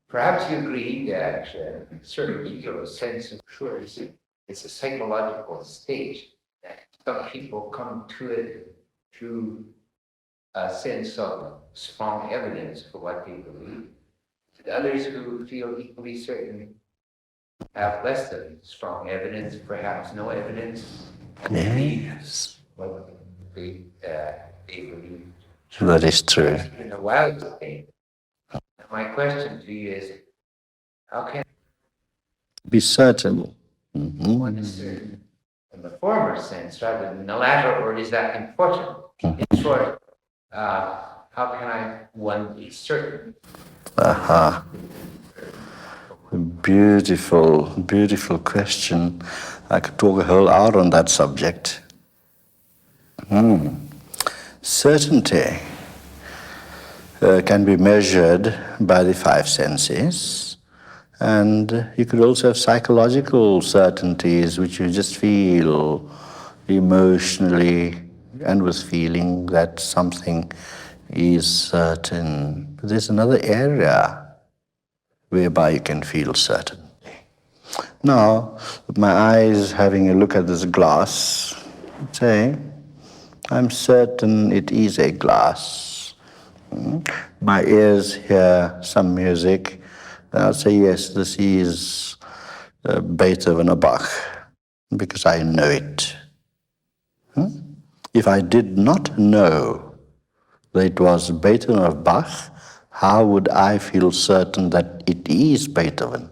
Perhaps you agree that certainty, or a sense of surety, it's a psychological state that some people come to it through a sense of strong evidence for what they believe. And others who feel equally certain have less than strong evidence, perhaps no evidence, and Yes. what they believe. That is true. In a wild state. My question to you is, how can Be certain. one is certain in the former sense rather than the latter, or is that important? In short, how can one be certain? Aha. Beautiful, beautiful question. I could talk a whole hour on that subject. Certainty can be measured by the five senses, and you could also have psychological certainties which you just feel emotionally and with feeling that something is certain. But there's another area whereby you can feel certain. Now, with my eyes having a look at this glass, say, I'm certain it is a glass. My ears hear some music, and I'll say, yes, this is Beethoven or Bach, because I know it. If I did not know that it was Beethoven or Bach, how would I feel certain that it is Beethoven?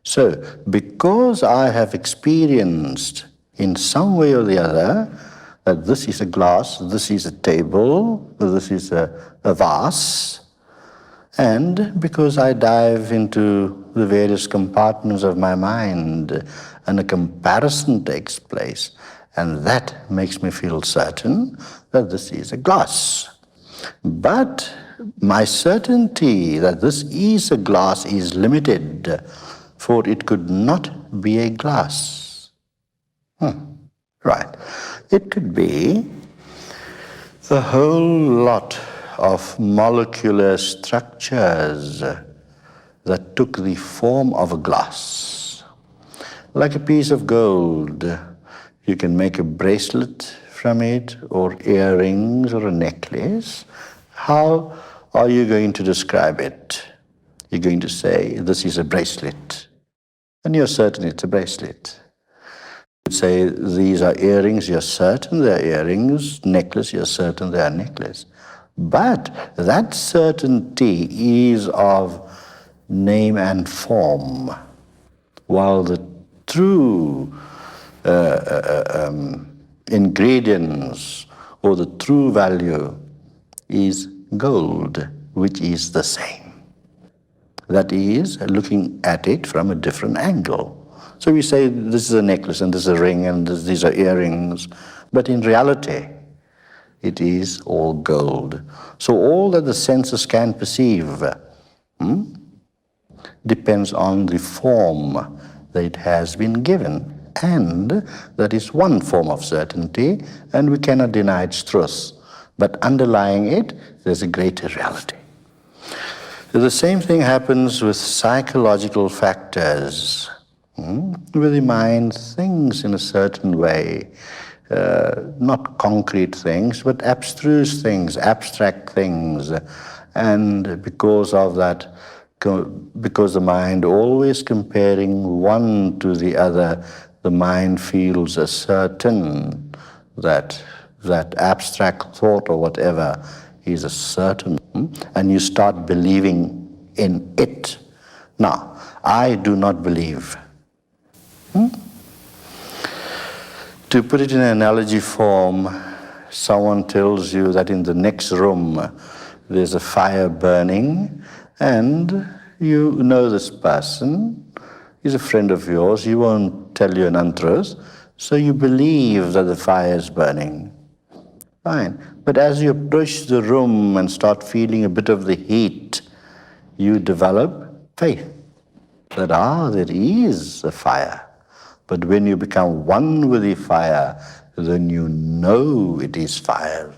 So, because I have experienced in some way or the other that this is a glass, this is a table, this is a vase, and because I dive into the various compartments of my mind and a comparison takes place, and that makes me feel certain that this is a glass. But my certainty that this is a glass is limited, for it could not be a glass. Right. It could be a whole lot of molecular structures that took the form of a glass. Like a piece of gold, you can make a bracelet from it, or earrings, or a necklace. How are you going to describe it? You're going to say, this is a bracelet. And you're certain it's a bracelet. You say, these are earrings, you're certain they're earrings. Necklace, you're certain they're necklace. But that certainty is of name and form, while the true ingredients or the true value is gold, which is the same. That is, looking at it from a different angle. So we say this is a necklace and this is a ring and these are earrings, but in reality, it is all gold. So all that the senses can perceive depends on the form that it has been given. And that is one form of certainty, and we cannot deny its truth. But underlying it, there's a greater reality. The same thing happens with psychological factors, where the mind thinks in a certain way, not concrete things, but abstruse things, abstract things. And because of that, because the mind always comparing one to the other, the mind feels a certain that abstract thought or whatever is a certain, and you start believing in it. Now, I do not believe. To put it in an analogy form, someone tells you that in the next room there's a fire burning, and you know this person, he's a friend of yours, he won't tell you an untruth, so you believe that the fire is burning. Fine. But as you approach the room and start feeling a bit of the heat, you develop faith that, there is a fire. But when you become one with the fire, then you know it is fire.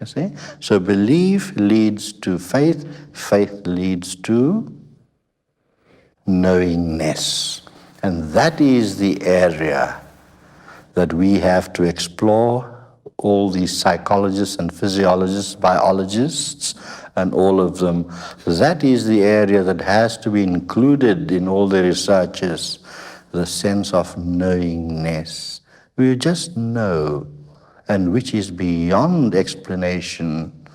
You see? So belief leads to faith, faith leads to knowingness. And that is the area that we have to explore. All these psychologists and physiologists, biologists, and all of them, that is the area that has to be included in all the researches, the sense of knowingness. We just know, and which is beyond explanation.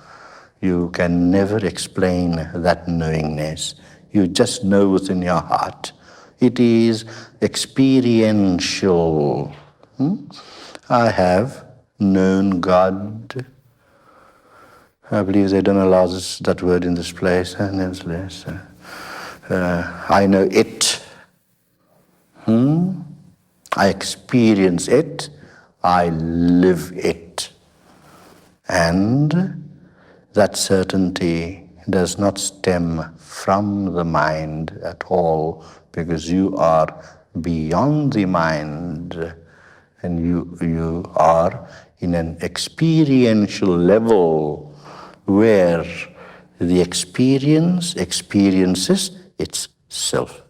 You can never explain that knowingness. You just know within your heart. It is experiential. I have known God. I believe they don't allow that word in this place. Nevertheless, I know it. I experience it. I live it. And that certainty does not stem from the mind at all, because you are beyond the mind, and you are in an experiential level where the experience experiences itself.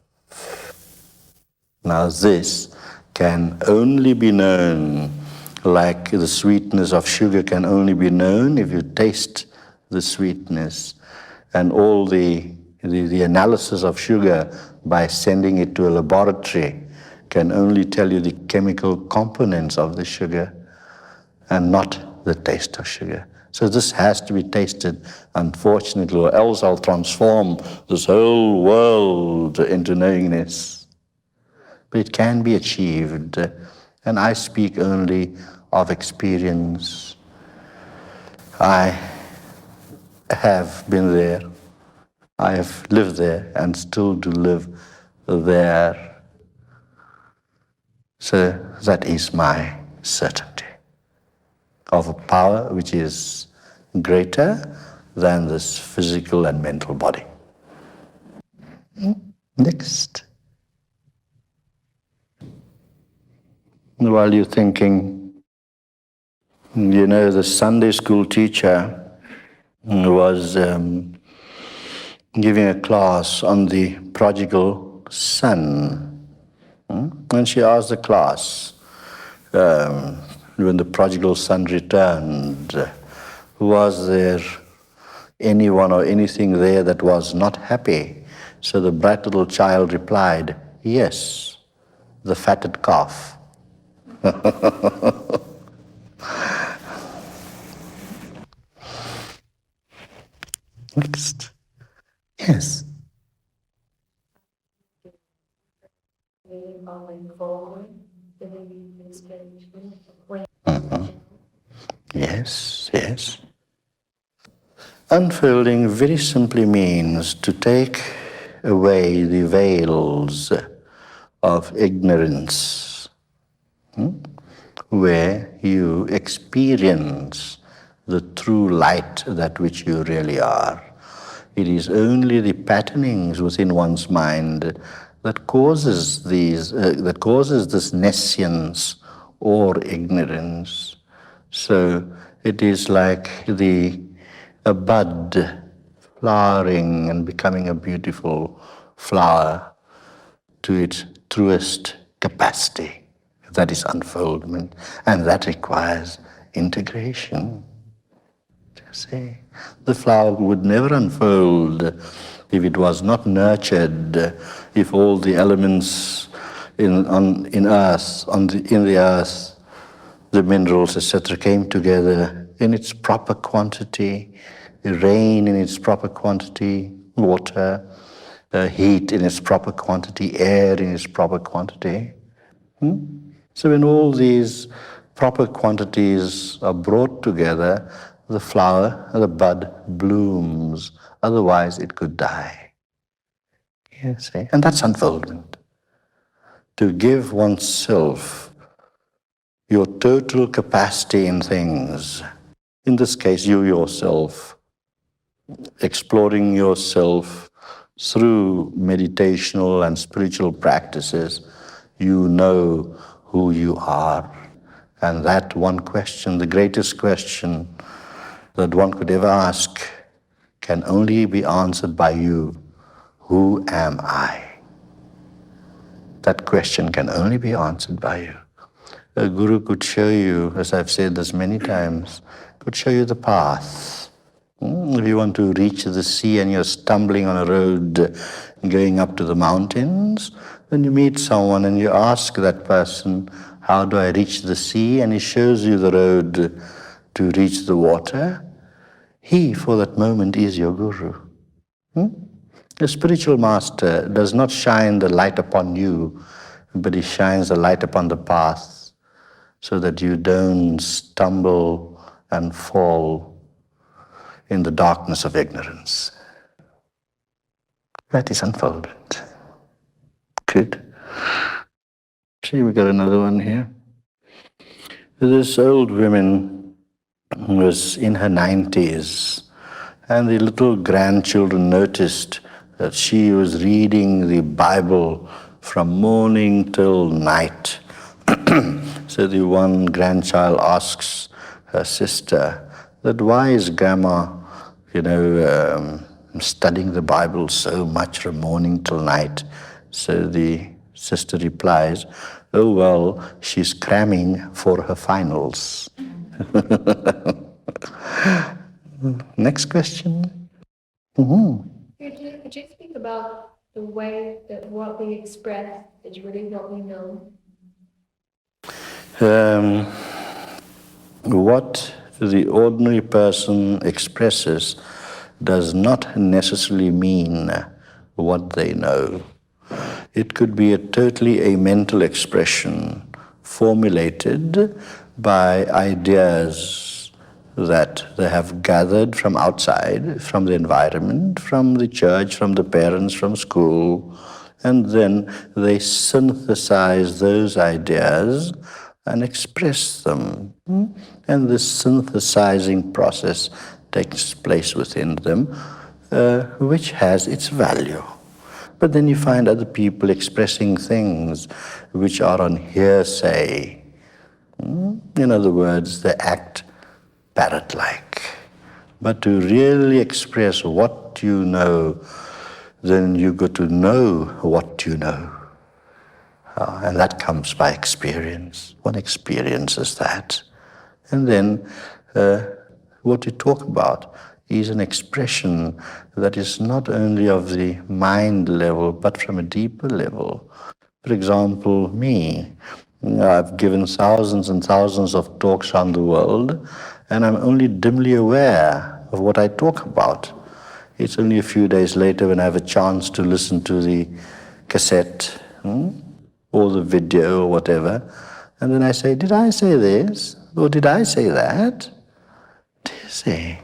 Now this can only be known, like the sweetness of sugar can only be known if you taste the sweetness. And all the analysis of sugar by sending it to a laboratory can only tell you the chemical components of the sugar and not the taste of sugar. So this has to be tasted, unfortunately, or else I'll transform this whole world into knowingness. But it can be achieved, and I speak only of experience. I have been there. I have lived there and still do live there. So that is my certainty of a power which is greater than this physical and mental body. Next. While you're thinking, the Sunday school teacher was giving a class on the prodigal son. And she asked the class, when the prodigal son returned, was there anyone or anything there that was not happy? So the bright little child replied, yes, the fatted calf. Next. Yes. Yes, yes. Unfolding very simply means to take away the veils of ignorance, where you experience the true light, that which you really are. It is only the patternings within one's mind that causes this nescience or ignorance. So it is like a bud flowering and becoming a beautiful flower to its truest capacity. That is unfoldment, and that requires integration. You see, the flower would never unfold if it was not nurtured, if all the elements in the earth, the minerals, etc., came together in its proper quantity, rain in its proper quantity, water, heat in its proper quantity, air in its proper quantity. So when all these proper quantities are brought together, the flower, the bud blooms. Otherwise, it could die. You see? And that's unfoldment. To give oneself your total capacity in things. In this case, you yourself, exploring yourself through meditational and spiritual practices, you know who you are. And that one question, the greatest question that one could ever ask, can only be answered by you. Who am I? That question can only be answered by you. A guru could show you, as I've said this many times, could show you the path. If you want to reach the sea and you're stumbling on a road going up to the mountains, then you meet someone and you ask that person, how do I reach the sea? And he shows you the road to reach the water. He, for that moment, is your guru. The spiritual master does not shine the light upon you, but he shines the light upon the path so that you don't stumble and fall in the darkness of ignorance. That is unfoldment. Good. See, we got another one here. This old woman was in her 90s, and the little grandchildren noticed that she was reading the Bible from morning till night. So the one grandchild asks her sister that why is Grandma, studying the Bible so much from morning till night? So the sister replies, oh well, she's cramming for her finals. Next question. Could you speak about the way that what we express is really what we know? What the ordinary person expresses does not necessarily mean what they know. It could be a mental expression formulated by ideas that they have gathered from outside, from the environment, from the church, from the parents, from school, and then they synthesize those ideas and express them. And this synthesizing process takes place within them, which has its value. But then you find other people expressing things which are on hearsay. In other words, they act parrot-like. But to really express what you know, then you got to know what you know. And that comes by experience. One experiences that. And then what you talk about is an expression that is not only of the mind level, but from a deeper level. For example, me, I've given thousands and thousands of talks around the world, and I'm only dimly aware of what I talk about. It's only a few days later when I have a chance to listen to the cassette or the video or whatever, and then I say, did I say this? Or did I say that? Do you see?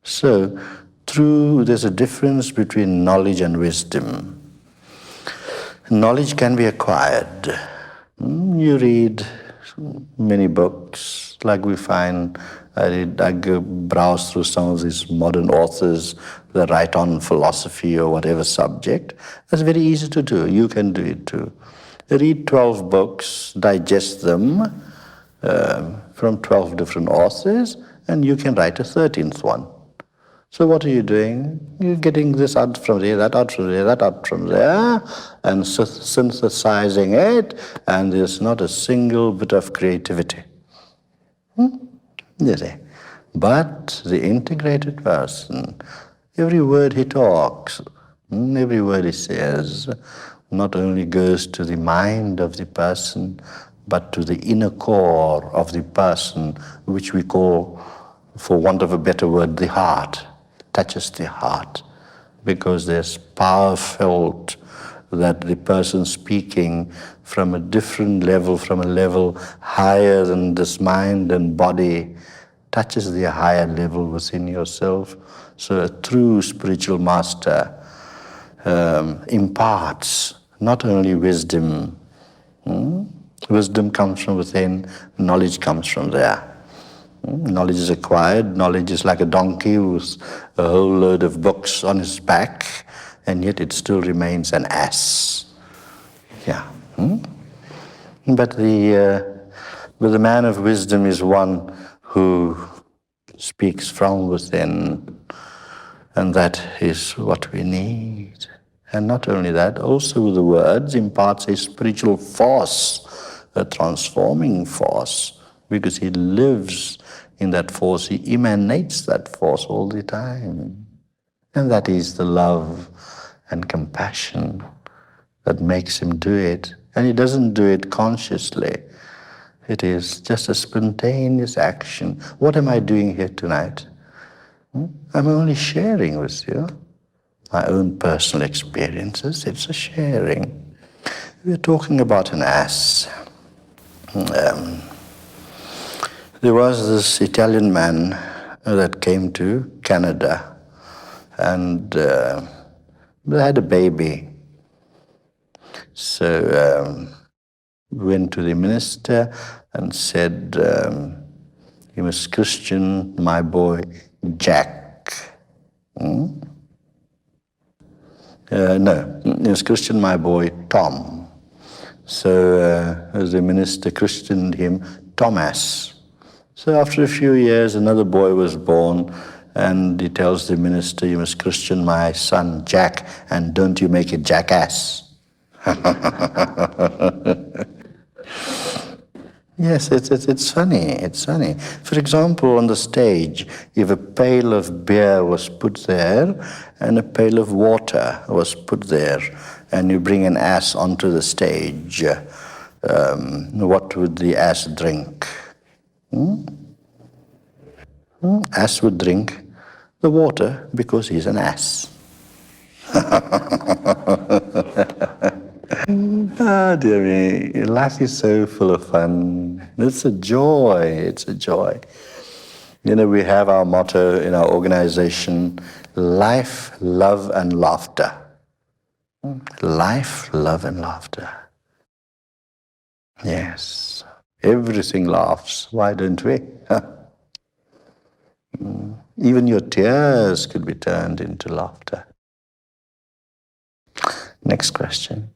So, there's a difference between knowledge and wisdom. Knowledge can be acquired. You read many books, like we find, I browse through some of these modern authors that write on philosophy or whatever subject. That's very easy to do. You can do it too. Read 12 books, digest them from 12 different authors, and you can write a 13th one. So what are you doing? You're getting this out from there, that out from there, that out from there, and synthesizing it, and there's not a single bit of creativity. You see. But the integrated person, every word he talks, every word he says, not only goes to the mind of the person, but to the inner core of the person, which we call, for want of a better word, the heart. Touches the heart, because there's power felt that the person speaking from a different level, from a level higher than this mind and body, touches the higher level within yourself. So a true spiritual master imparts not only wisdom. Wisdom comes from within, knowledge comes from there. Knowledge is acquired. Knowledge is like a donkey with a whole load of books on his back, and yet it still remains an ass. Yeah. But the man of wisdom is one who speaks from within, and that is what we need. And not only that, also the words imparts a spiritual force, a transforming force, because he lives in that force, he emanates that force all the time. And that is the love and compassion that makes him do it. And he doesn't do it consciously. It is just a spontaneous action. What am I doing here tonight? I'm only sharing with you my own personal experiences. It's a sharing. We're talking about an ass. There was this Italian man that came to Canada, and they had a baby. So went to the minister and said, you must Christian my boy Jack. No, you must Christian my boy Tom. So the minister Christianed him Thomas. So after a few years, another boy was born, and he tells the minister, you must Christian my son Jack, and don't you make a jackass. Yes, it's funny, it's funny. For example, on the stage, if a pail of beer was put there, and a pail of water was put there, and you bring an ass onto the stage, what would the ass drink? Ass would drink the water because he's an ass. Ah, dear me, life is so full of fun. It's a joy, it's a joy. You know, we have our motto in our organization, life, love, and laughter. Life, love, and laughter. Yes, everything laughs. Why don't we? Even your tears could be turned into laughter. Next question.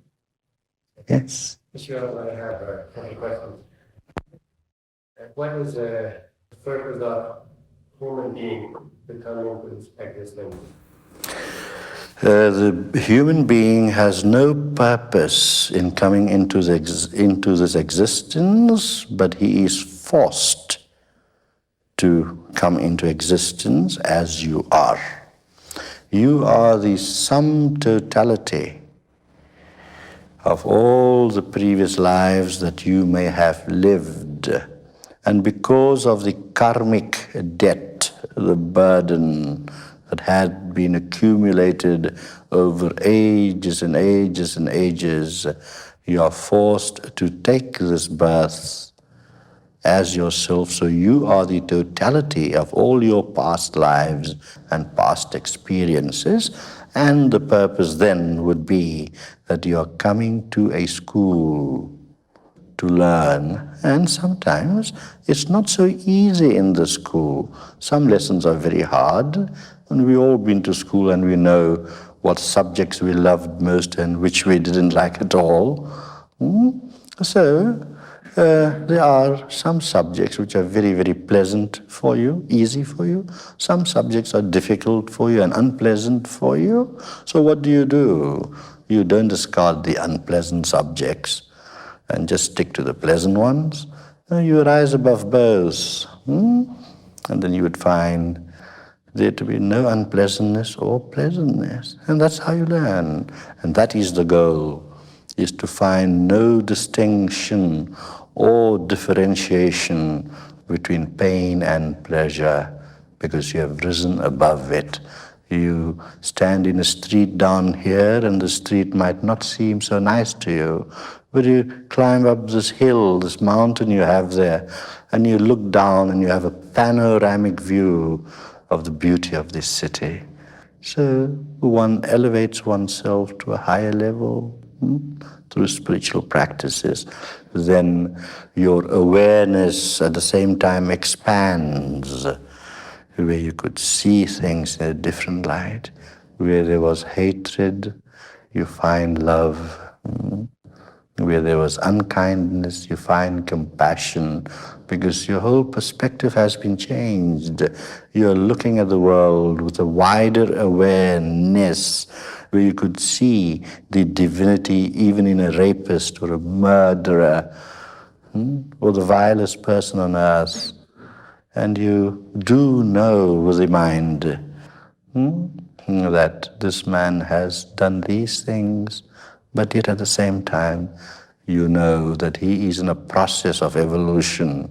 Yes? Sure, I have a couple of questions. What is the purpose of human being becoming into this existence? The human being has no purpose in coming into this existence, but he is forced to come into existence as you are. You are the sum totality of all the previous lives that you may have lived. And because of the karmic debt, the burden that had been accumulated over ages and ages and ages, you are forced to take this birth as yourself. So you are the totality of all your past lives and past experiences. And the purpose then would be that you are coming to a school to learn. And sometimes it's not so easy in the school. Some lessons are very hard, and we've all been to school and we know what subjects we loved most and which we didn't like at all. So There are some subjects which are very, very pleasant for you, easy for you. Some subjects are difficult for you and unpleasant for you. So what do? You don't discard the unpleasant subjects and just stick to the pleasant ones. You rise above both. And then you would find there to be no unpleasantness or pleasantness. And that's how you learn. And that is the goal, is to find no distinction or differentiation between pain and pleasure, because you have risen above it. You stand in a street down here and the street might not seem so nice to you, but you climb up this hill, this mountain you have there, and you look down and you have a panoramic view of the beauty of this city. So one elevates oneself to a higher level through spiritual practices. Then your awareness at the same time expands, where you could see things in a different light. Where there was hatred, you find love. Where there was unkindness, you find compassion, because your whole perspective has been changed. You're looking at the world with a wider awareness, where you could see the divinity even in a rapist or a murderer, or the vilest person on earth. And you do know with the mind that this man has done these things, but yet at the same time, you know that he is in a process of evolution.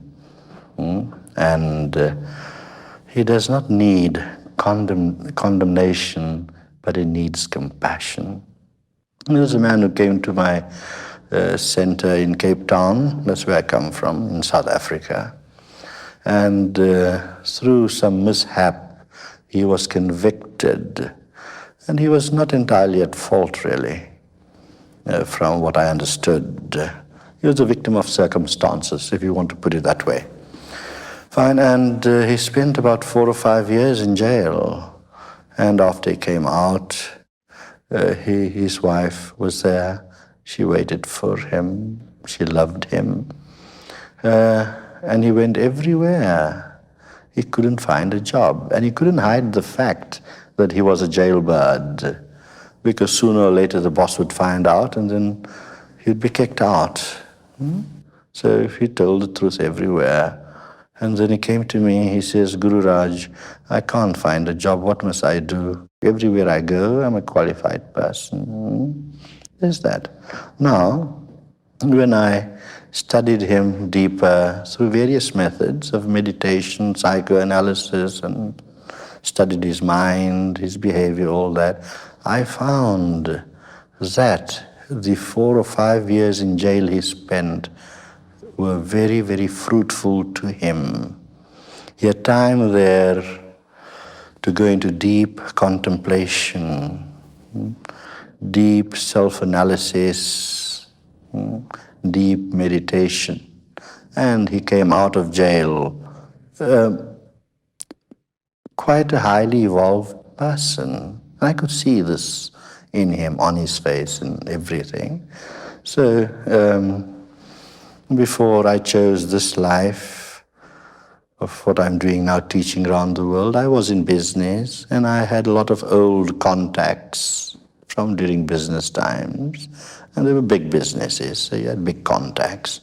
And he does not need condemnation, but he needs compassion. There was a man who came to my center in Cape Town, that's where I come from, in South Africa. And through some mishap, he was convicted. And he was not entirely at fault, really. From what I understood. He was a victim of circumstances, if you want to put it that way. Fine, and he spent about 4 or 5 years in jail. And after he came out, his wife was there. She waited for him. She loved him. And he went everywhere. He couldn't find a job. And he couldn't hide the fact that he was a jailbird, because sooner or later the boss would find out and then he'd be kicked out. So he told the truth everywhere. And then he came to me, he says, Guru Raj, I can't find a job, what must I do? Everywhere I go, I'm a qualified person. There's that. Now, when I studied him deeper through various methods of meditation, psychoanalysis, and studied his mind, his behavior, all that, I found that the 4 or 5 years in jail he spent were very, very fruitful to him. He had time there to go into deep contemplation, deep self-analysis, deep meditation. And he came out of jail quite a highly evolved person. I could see this in him, on his face and everything. So before I chose this life of what I'm doing now, teaching around the world, I was in business and I had a lot of old contacts from during business times. And they were big businesses, so you had big contacts.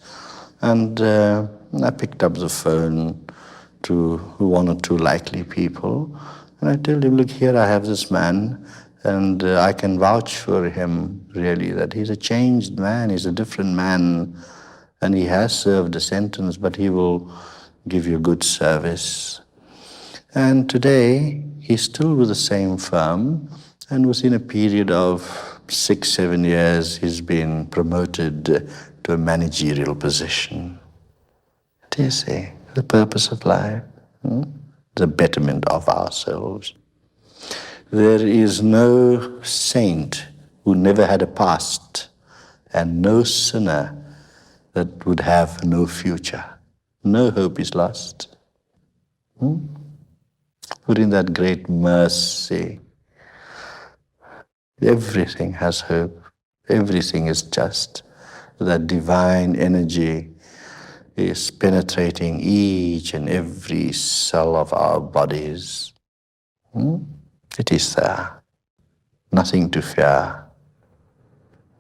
And I picked up the phone to 1 or 2 likely people. And I told him, look, here I have this man, and I can vouch for him, really, that he's a changed man, he's a different man, and he has served a sentence, but he will give you good service. And today, he's still with the same firm, and within a period of 6-7 years, he's been promoted to a managerial position. What do you say? The purpose of life, the betterment of ourselves. There is no saint who never had a past, and no sinner that would have no future. No hope is lost. But in that great mercy, everything has hope. Everything is just. That divine energy is penetrating each and every cell of our bodies. It is there. Nothing to fear.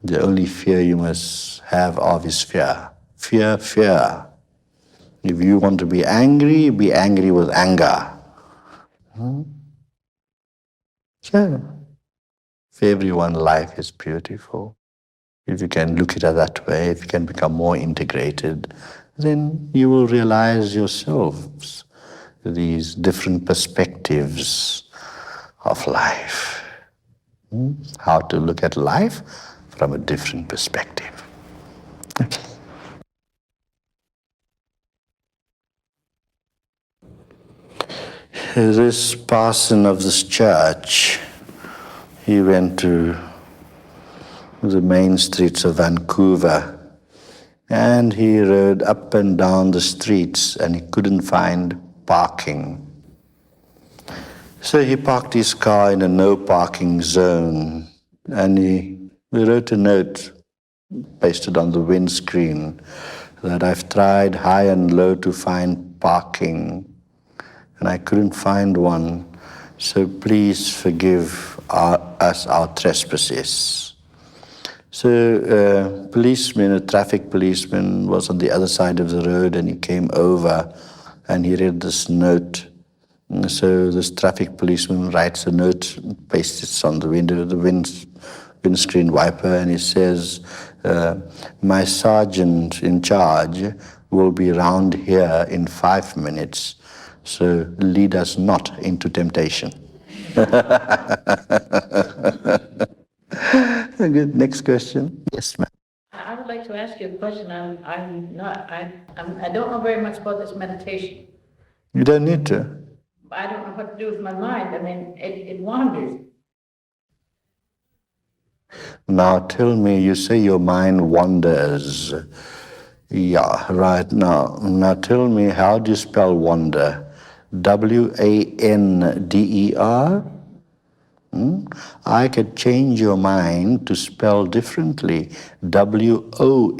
The only fear you must have of is fear. Fear, fear. If you want to be angry with anger. So, for everyone, life is beautiful. If you can look at it that way, if you can become more integrated, then you will realize yourselves these different perspectives of life. How to look at life from a different perspective. Okay. This parson of this church, he went to the main streets of Vancouver and he rode up and down the streets and he couldn't find parking. So he parked his car in a no parking zone and he wrote a note pasted on the windscreen that I've tried high and low to find parking and I couldn't find one, so please forgive us our trespasses. So a traffic policeman was on the other side of the road and he came over and he read this note. So this traffic policeman writes a note, pastes it on the window, the windscreen wiper, and he says, my sergeant in charge will be round here in 5 minutes, so lead us not into temptation. Good. Next question. Yes, ma'am. I would like to ask you a question. I don't know very much about this meditation. You don't need to. I don't know what to do with my mind. I mean, it wanders. Now tell me, you say your mind wanders. Yeah, right. Now tell me, how do you spell wander? W-A-N-D-E-R? I could change your mind to spell differently. W-O-N-D-E-R.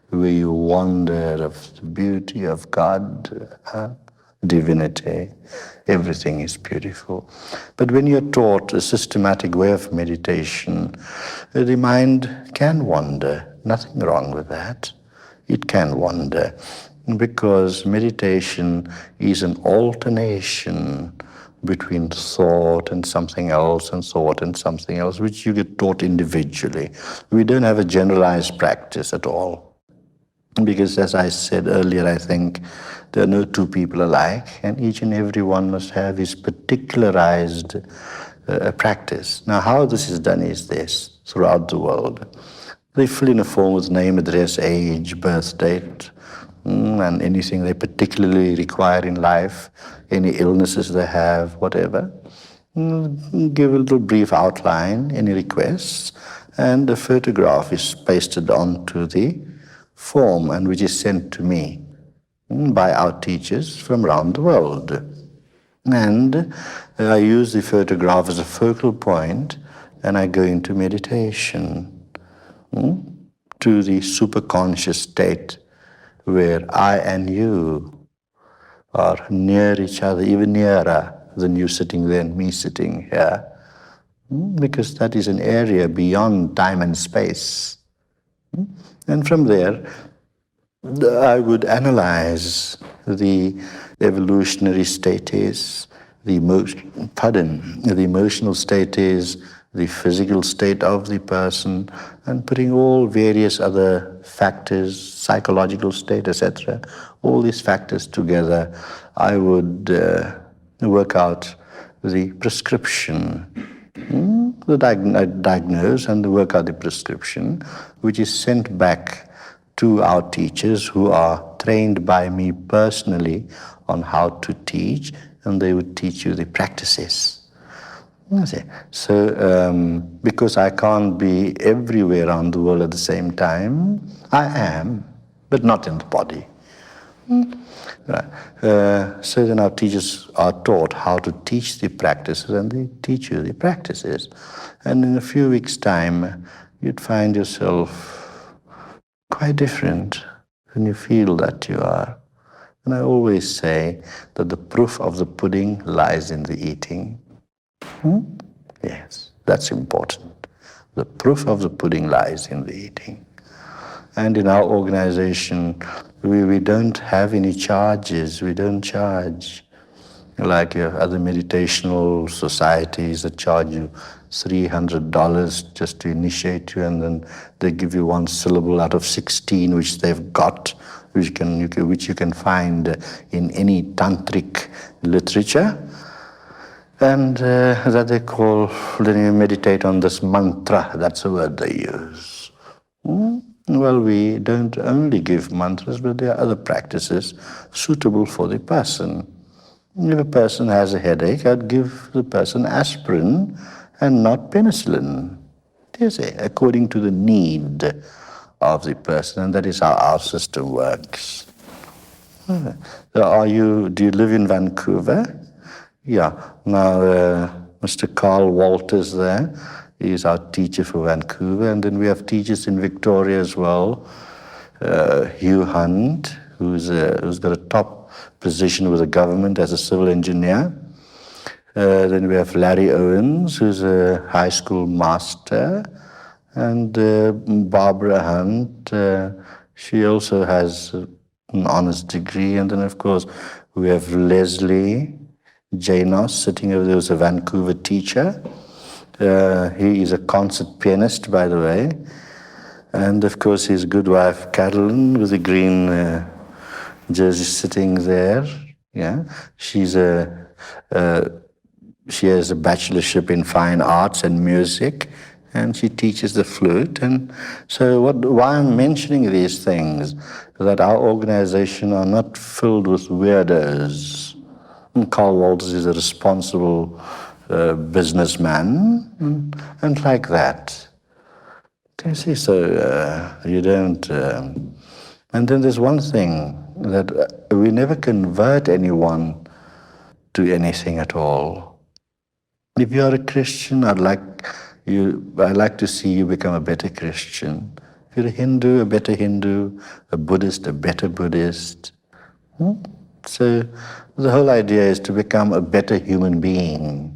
Where you wonder of the beauty of God, divinity. Everything is beautiful. But when you're taught a systematic way of meditation, the mind can wander. Nothing wrong with that. It can wander. Because meditation is an alternation between thought and something else and thought and something else, which you get taught individually. We don't have a generalized practice at all. Because as I said earlier, I think there are no two people alike, and each and every one must have his particularized practice. Now, how this is done is this, throughout the world. They fill in a form with name, address, age, birth date, and anything they particularly require in life, any illnesses they have, whatever. Give a little brief outline, any requests, and a photograph is pasted onto the form and which is sent to me by our teachers from around the world. And I use the photograph as a focal point and I go into meditation to the superconscious state where I and you are near each other, even nearer than you sitting there and me sitting here. Because that is an area beyond time and space. And from there, I would analyze the evolutionary status, the emotional status, the physical state of the person, and putting all various other factors, psychological state, etc., all these factors together, I would work out the prescription, diagnose and work out the prescription, which is sent back to our teachers who are trained by me personally on how to teach, and they would teach you the practices. So, because I can't be everywhere around the world at the same time, I am, but not in the body. Right. So then our teachers are taught how to teach the practices, and they teach you the practices. And in a few weeks' time, you'd find yourself quite different when you feel that you are. And I always say that the proof of the pudding lies in the eating. Yes, that's important. The proof of the pudding lies in the eating. And in our organization, we don't have any charges. We don't charge like other meditational societies that charge you $300 just to initiate you, and then they give you one syllable out of 16 which they've got, which you can find in any tantric literature. And that they call, then you meditate on this mantra, that's the word they use. Well, we don't only give mantras, but there are other practices suitable for the person. If a person has a headache, I'd give the person aspirin and not penicillin. Yes, according to the need of the person, and that is how our system works. Do you live in Vancouver? Yeah. Now, Mr. Carl Walters there, he's our teacher for Vancouver, and then we have teachers in Victoria as well. Hugh Hunt, who's got a top position with the government as a civil engineer. Then we have Larry Owens, who's a high school master, and Barbara Hunt, she also has an honors degree. And then, of course, we have Leslie Janos sitting over there, who's a Vancouver teacher. He is a concert pianist, by the way. And, of course, his good wife, Carolyn, with the green jersey sitting there. Yeah, she has a bachelorship in fine arts and music, and she teaches the flute. And so why I'm mentioning these things is that our organization are not filled with weirdos. And Carl Walters is a responsible businessman, and like that. You see, so you don't... and then there's one thing, that we never convert anyone to anything at all. If you are a Christian, I'd like to see you become a better Christian. If you're a Hindu, a better Hindu, a Buddhist, a better Buddhist. So the whole idea is to become a better human being.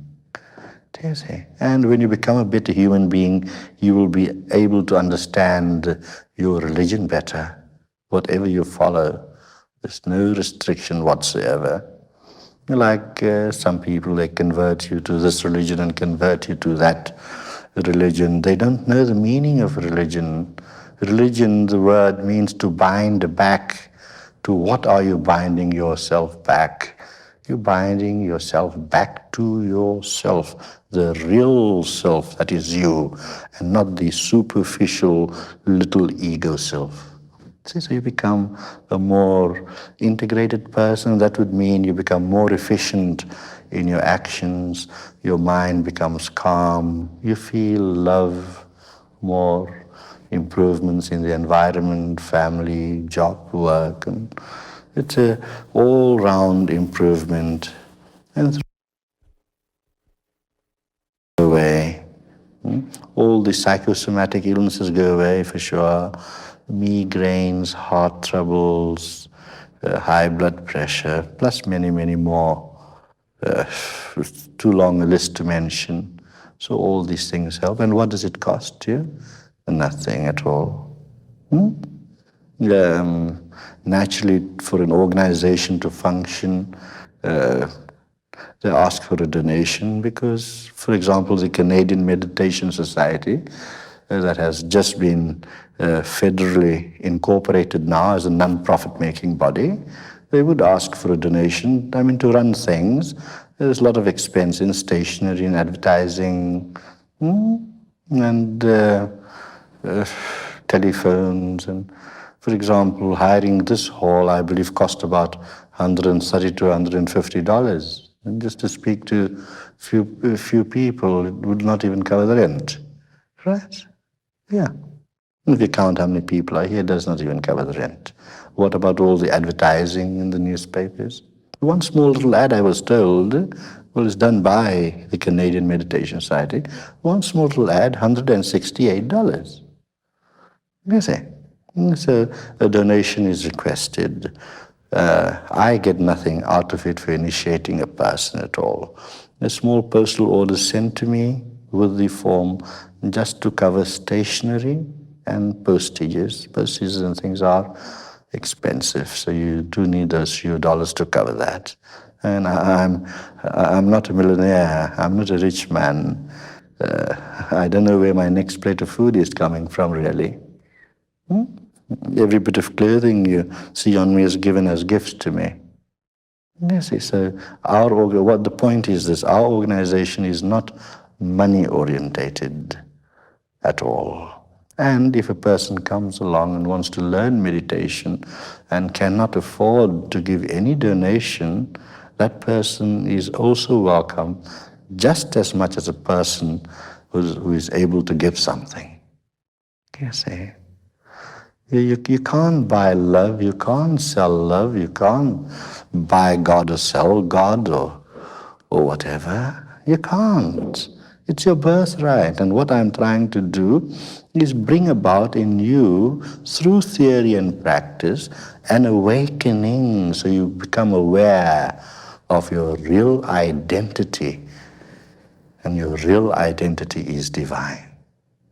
And when you become a better human being, you will be able to understand your religion better. Whatever you follow, there's no restriction whatsoever. Like some people, they convert you to this religion and convert you to that religion. They don't know the meaning of religion. Religion, the word, means to bind back. To what are you binding yourself back? You're binding yourself back to yourself, the real self that is you, and not the superficial little ego self. So you become a more integrated person. That would mean you become more efficient in your actions. Your mind becomes calm. You feel love more, improvements in the environment, family, job, work. And it's an all-round improvement. And away. All the psychosomatic illnesses go away for sure. Migraines, heart troubles, high blood pressure, plus many, many more. Too long a list to mention. So all these things help. And what does it cost you? Nothing at all. Naturally, for an organization to function, they ask for a donation because, for example, the Canadian Meditation Society, that has just been federally incorporated now as a non-profit making body, they would ask for a donation. I mean, to run things, there's a lot of expense in stationery and advertising, and telephones. And, for example, hiring this hall, I believe, cost about $130 to $150. And just to speak to a few people, it would not even cover the rent. Right? Yeah. If you count how many people are here, it does not even cover the rent. What about all the advertising in the newspapers? One small little ad, I was told, well, it's done by the Canadian Meditation Society. One small little ad, $168. You see? So a donation is requested. I get nothing out of it for initiating a person at all. A small postal order sent to me with the form just to cover stationery and postages. Postages and things are expensive, so you do need those few dollars to cover that. And I'm not a millionaire. I'm not a rich man. I don't know where my next plate of food is coming from, really. Every bit of clothing you see on me is given as gifts to me. You see, so what the point is this, our organization is not money orientated at all. And if a person comes along and wants to learn meditation and cannot afford to give any donation, that person is also welcome just as much as a person who is able to give something. You see? You can't buy love, you can't sell love, you can't buy God or sell God or whatever. You can't. It's your birthright. And what I'm trying to do is bring about in you, through theory and practice, an awakening so you become aware of your real identity. And your real identity is divine.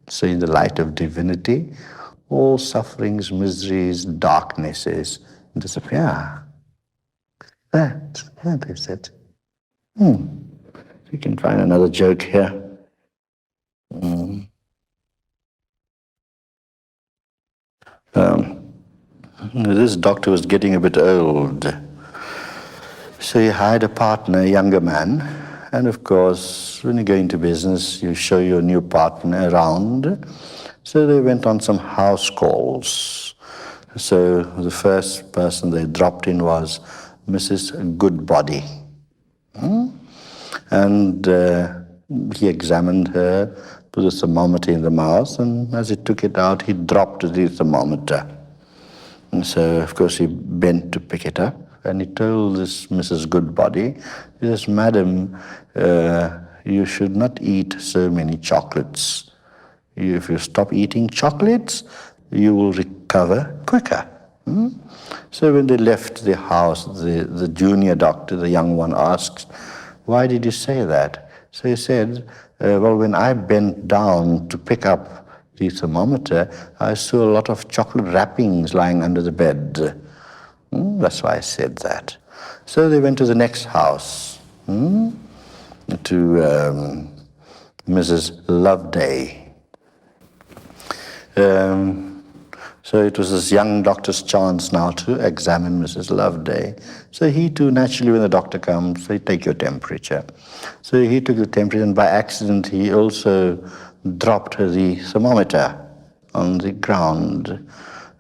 So in the light of divinity, all sufferings, miseries, darknesses disappear. That is it. We can find another joke here. This doctor was getting a bit old. So he hired a partner, a younger man. And of course, when you go into business, you show your new partner around. So they went on some house calls. So the first person they dropped in was Mrs. Goodbody. And he examined her, put a thermometer in the mouth, and as he took it out, he dropped the thermometer. And so, of course, he bent to pick it up, and he told this Mrs. Goodbody, he says, "Madam, you should not eat so many chocolates. If you stop eating chocolates, you will recover quicker." So when they left the house, the junior doctor, the young one, asked, "Why did you say that?" So he said, "Well, when I bent down to pick up the thermometer, I saw a lot of chocolate wrappings lying under the bed. That's why I said that." So they went to the next house, to Mrs. Loveday. So it was this young doctor's chance now to examine Mrs. Loveday. So he too, naturally, when the doctor comes, they take your temperature. So he took the temperature, and by accident, he also dropped the thermometer on the ground.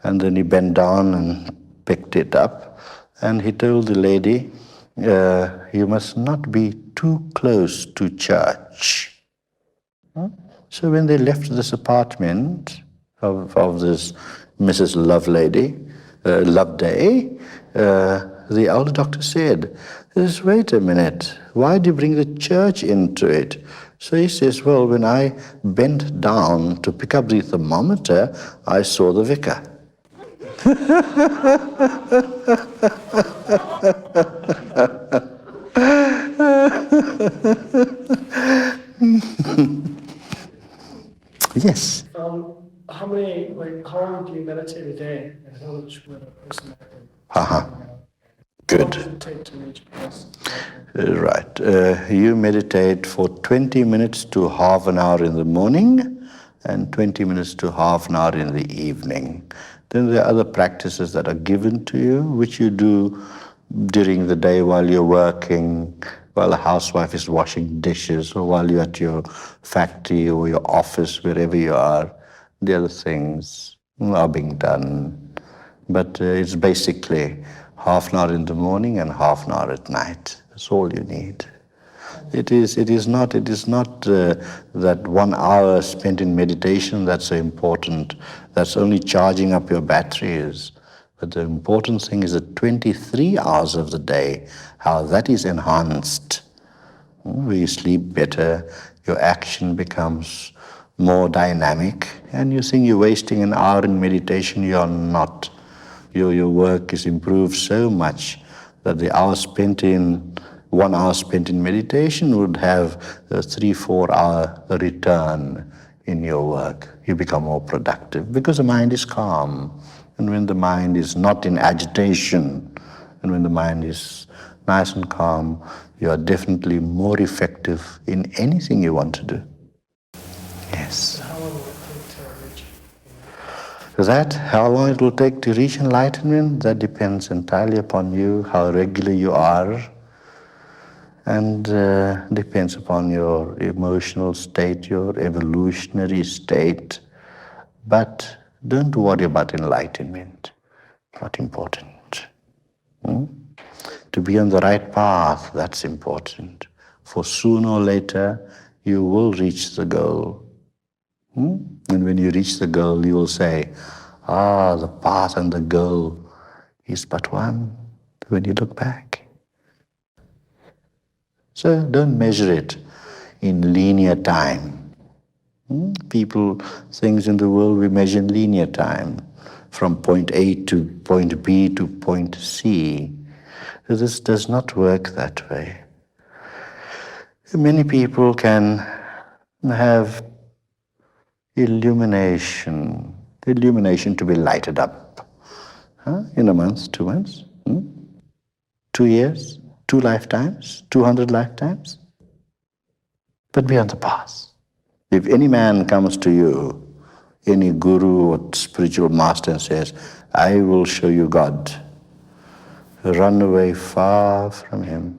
And then he bent down and picked it up. And he told the lady, "You must not be too close to church." So when they left this apartment of this Mrs. Loveday, the elder doctor said, "Wait a minute, why do you bring the church into it?" So he says, "Well, when I bent down to pick up the thermometer, I saw the vicar." Yes. How long do you meditate a day? And how much would a person Good. What does it take to reach peace? Right. You meditate for 20 minutes to half an hour in the morning and 20 minutes to half an hour in the evening. Then there are other practices that are given to you, which you do during the day while you're working, while a housewife is washing dishes, or while you're at your factory or your office, wherever you are. The other things are being done. But it's basically half an hour in the morning and half an hour at night. That's all you need. It is not that 1 hour spent in meditation that's so important. That's only charging up your batteries. But the important thing is the 23 hours of the day, how that is enhanced. Where you sleep better, your action becomes more dynamic, and you think you're wasting an hour in meditation. You're not. Your work is improved so much that the 1 hour spent in meditation would have a 3-4 hour return in your work. You become more productive because the mind is calm. And when the mind is not in agitation, and when the mind is nice and calm, you are definitely more effective in anything you want to do. Yes. How long will it take to reach? How long it will take to reach enlightenment, that depends entirely upon you, how regular you are, and depends upon your emotional state, your evolutionary state. But don't worry about enlightenment. Not important. To be on the right path, that's important. For sooner or later, you will reach the goal. And when you reach the goal, you will say, the path and the goal is but one when you look back. So don't measure it in linear time. Things in the world, we measure in linear time, from point A to point B to point C. This does not work that way. Many people can have illumination to be lighted up. In a month, 2 months, 2 years, 2 lifetimes, 200 lifetimes. But be on the path. If any man comes to you, any guru or spiritual master, and says, I will show you God, run away far from him.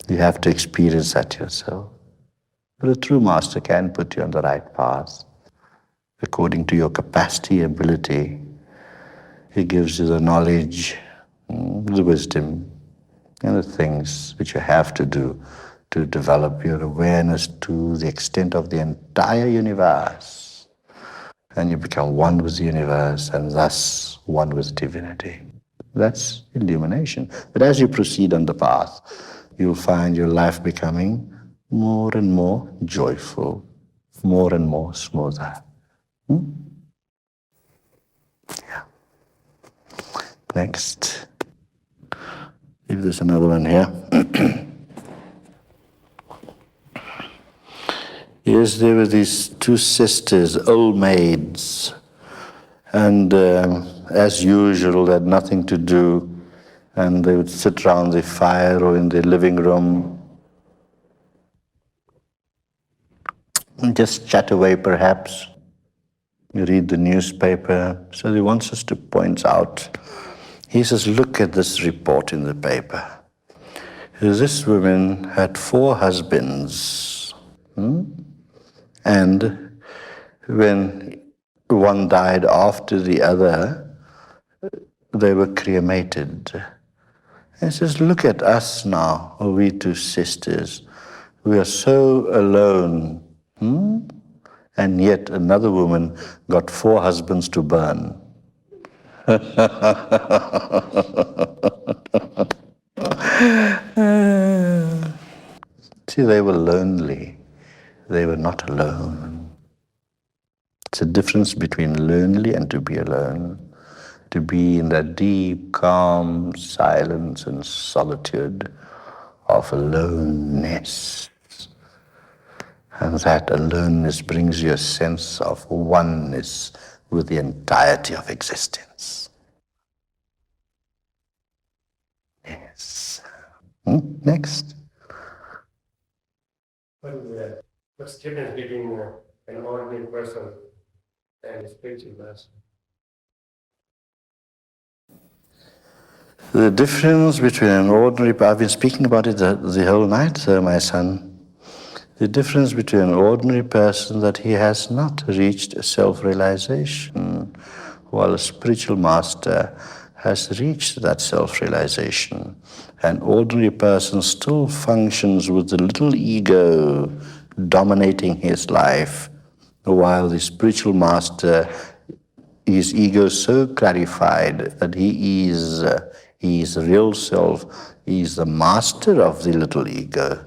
You have to experience that yourself. But a true master can put you on the right path according to your capacity, ability. He gives you the knowledge, the wisdom, and the things which you have to do to develop your awareness to the extent of the entire universe. And you become one with the universe and thus one with divinity. That's illumination. But as you proceed on the path, you'll find your life becoming more and more joyful, more and more smoother. Yeah. Next. If there's another one here. Yes, there were these 2 sisters, old maids, and as usual, they had nothing to do, and they would sit around the fire or in the living room and just chat away perhaps. You read the newspaper. So he wants us to point out, he says, look at this report in the paper. This woman had 4 husbands. And when one died after the other, they were cremated. And he says, look at us now, we 2 sisters. We are so alone. And yet another woman got 4 husbands to burn. See, they were lonely. They were not alone. It's a difference between lonely and to be alone. To be in that deep, calm silence and solitude of aloneness. And that aloneness brings you a sense of oneness with the entirety of existence. Yes. Next. What's the difference between an ordinary person and a spiritual master? The difference between an ordinary, I've been speaking about it the whole night, my son. The difference between an ordinary person that he has not reached self-realization, while a spiritual master has reached that self-realization. An ordinary person still functions with the little ego dominating his life, while the spiritual master, his ego is so clarified that he is real self, he is the master of the little ego.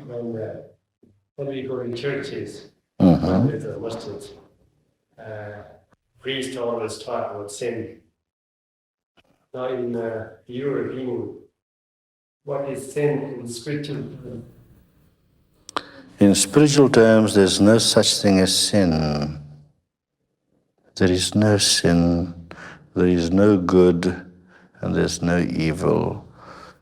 When what we go in churches, Mhm. with the masjids, priest always talk about sin. Now in your opinion, what is sin in spiritual terms? In spiritual terms, there's no such thing as sin. There is no sin, there is no good, and there's no evil.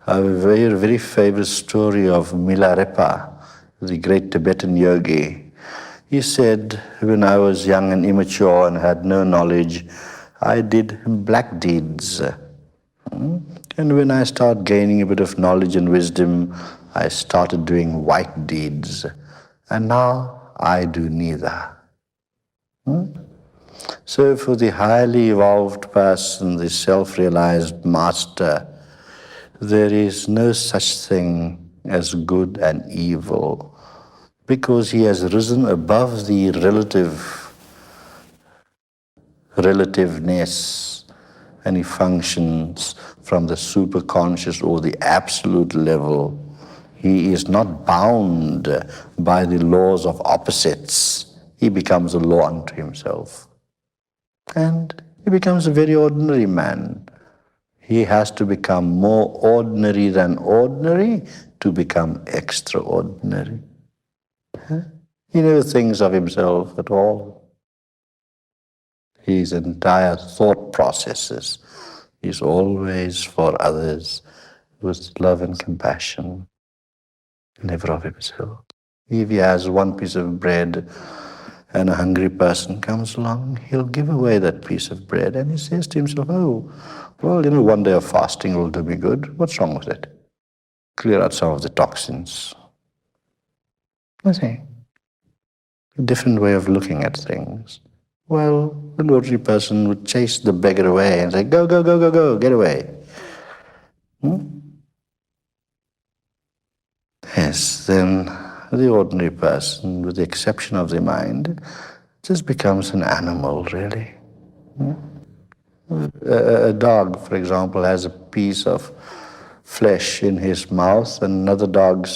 I have a very, very favorite story of Milarepa, the great Tibetan yogi. He said, when I was young and immature and had no knowledge, I did black deeds. And when I started gaining a bit of knowledge and wisdom, I started doing white deeds. And now I do neither. So for the highly evolved person, the self-realized master, there is no such thing as good and evil, because he has risen above the relativeness, and he functions from the superconscious or the absolute level. He is not bound by the laws of opposites. He becomes a law unto himself. And he becomes a very ordinary man. He has to become more ordinary than ordinary to become extraordinary. He never thinks of himself at all. His entire thought processes is always for others with love and compassion, never of himself. If he has one piece of bread and a hungry person comes along, he'll give away that piece of bread, and he says to himself, oh, well, one day of fasting will do me good. What's wrong with it? Clear out some of the toxins. Nothing. A different way of looking at things. Well, the ordinary person would chase the beggar away and say, go, go, go, go, go, get away. Yes, then the ordinary person, with the exception of the mind, just becomes an animal, really. A dog, for example, has a piece of flesh in his mouth, and another dog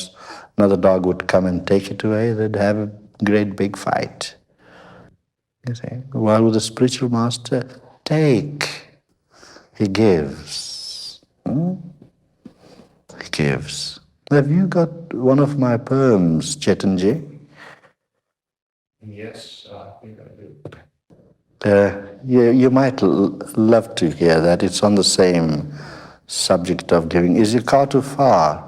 would come and take it away. They'd have a great big fight. You see? While with the spiritual master, take. He gives. He gives. Have you got one of my poems, Chetanji? Yes, I think I do. You might love to hear that. It's on the same subject of giving. Is your car too far?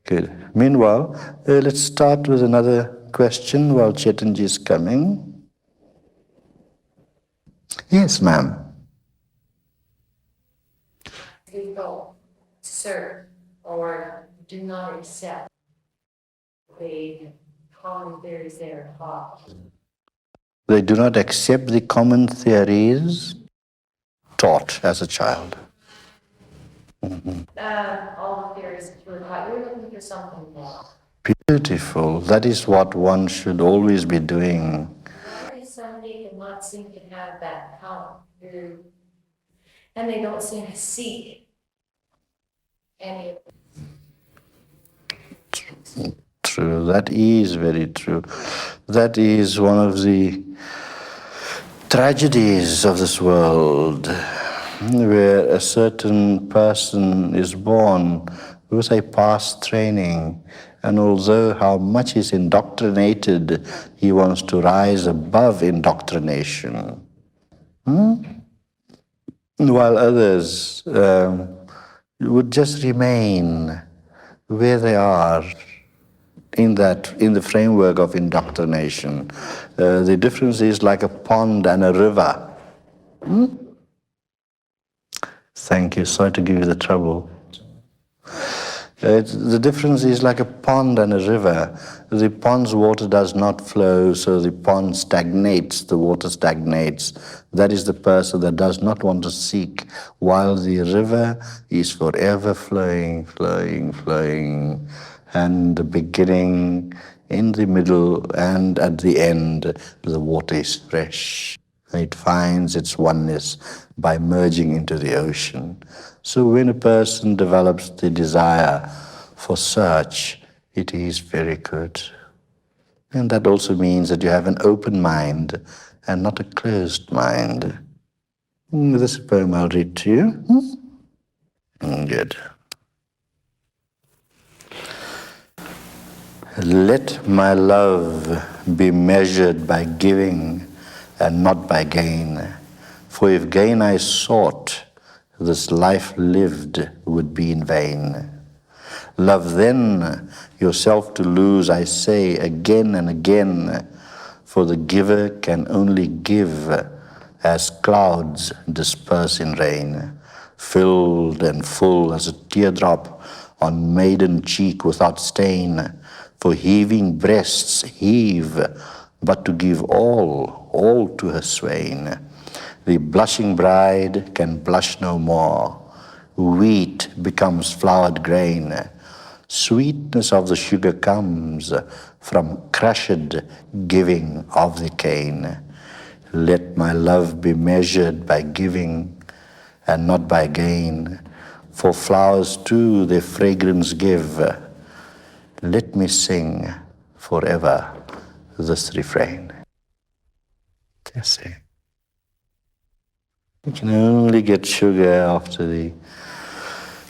Good. Meanwhile, let's start with another question while Chetanji is coming. Yes, ma'am. People serve or do not accept the common theories that are taught. They do not accept the common theories taught as a child. All the theories that were taught, you're looking for something more. Beautiful. That is what one should always be doing. Why is somebody cannot seem to have that power? And they don't seem to seek any of it. True. That is very true. That is one of the tragedies of this world, where a certain person is born with a past training, and although how much he's indoctrinated, he wants to rise above indoctrination. While others would just remain where they are in the framework of indoctrination. The difference is like a pond and a river. Thank you. Sorry to give you the trouble. The difference is like a pond and a river. The pond's water does not flow, so the pond stagnates, the water stagnates. That is the person that does not want to seek, while the river is forever flowing, flowing, flowing. And the beginning, in the middle, and at the end, the water is fresh. It finds its oneness by merging into the ocean. So when a person develops the desire for search, it is very good. And that also means that you have an open mind and not a closed mind. This poem I'll read to you. Good. Let my love be measured by giving and not by gain. For if gain I sought, this life lived would be in vain. Love then yourself to lose, I say again and again, for the giver can only give as clouds disperse in rain, filled and full as a teardrop on maiden cheek without stain. For heaving breasts heave, but to give all to her swain. The blushing bride can blush no more. Wheat becomes flowered grain. Sweetness of the sugar comes from crushed giving of the cane. Let my love be measured by giving and not by gain. For flowers too their fragrance give. Let me sing forever this refrain. That's it. You can only get sugar after the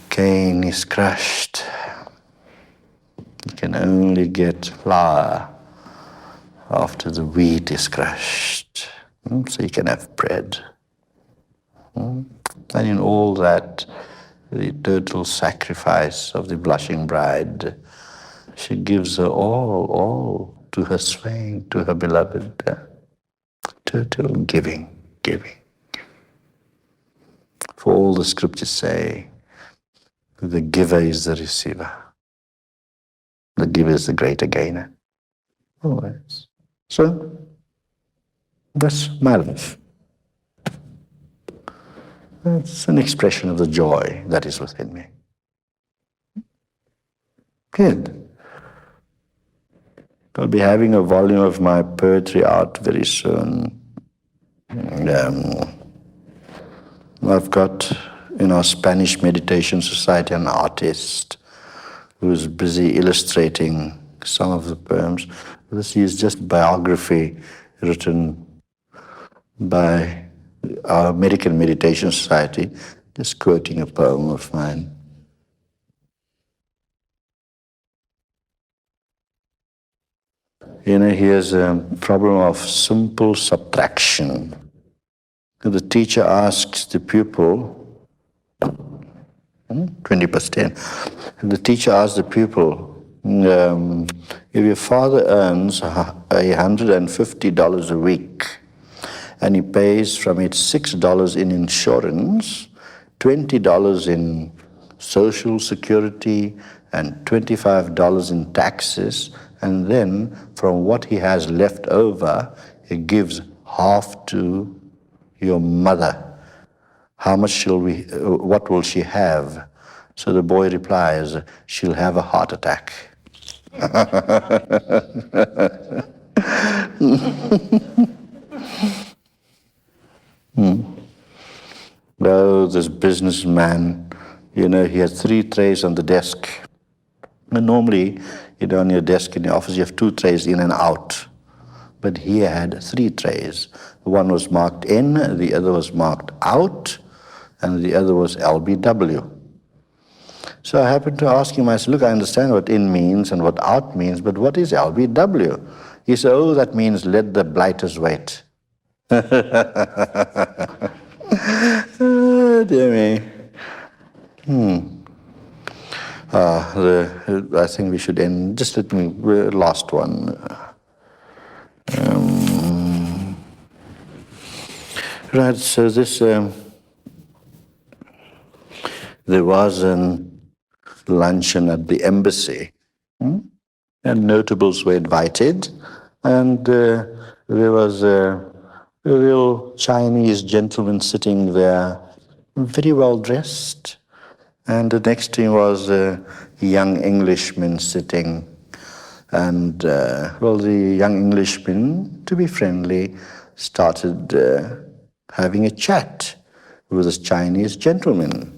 cane is crushed. You can only get flour after the wheat is crushed. So you can have bread. And in all that, the total sacrifice of the blushing bride, she gives her all to her swain, to her beloved. Total giving. For all the scriptures say, the giver is the receiver. The giver is the greater gainer. Always. So, that's my life. It's an expression of the joy that is within me. Good. I'll be having a volume of my poetry out very soon. I've got in our Spanish Meditation Society an artist who's busy illustrating some of the poems. This is just biography written by our American Meditation Society, just quoting a poem of mine. Here's a problem of simple subtraction. The teacher asks the pupil, 20%. The teacher asks the pupil, if your father earns $150 a week and he pays from it $6 in insurance, $20 in social security, and $25 in taxes, and then from what he has left over, he gives half to your mother. How much what will she have? So the boy replies, she'll have a heart attack. Well, this businessman, he had 3 trays on the desk. And normally, on your desk in the office, you have 2 trays in and out. But he had 3 trays. One was marked in, the other was marked out, and the other was LBW. So I happened to ask him, I said, look, I understand what in means and what out means, but what is LBW? He said, oh, that means let the blighters wait. Oh, dear me. I think we should end. Just let me, last one. Right, so this, there was a luncheon at the embassy, and notables were invited, and there was a real Chinese gentleman sitting there, very well dressed, and the next to him was a young Englishman sitting, and the young Englishman, to be friendly, started having a chat with this Chinese gentleman.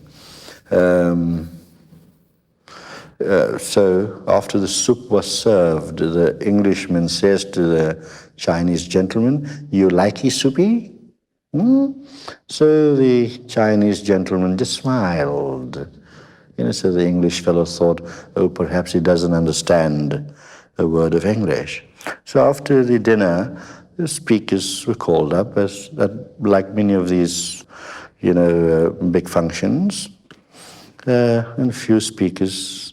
So after the soup was served, the Englishman says to the Chinese gentleman, "You likey soupy?" So the Chinese gentleman just smiled. So the English fellow thought, oh, perhaps he doesn't understand a word of English. So after the dinner, the speakers were called up, like many of these, big functions. And a few speakers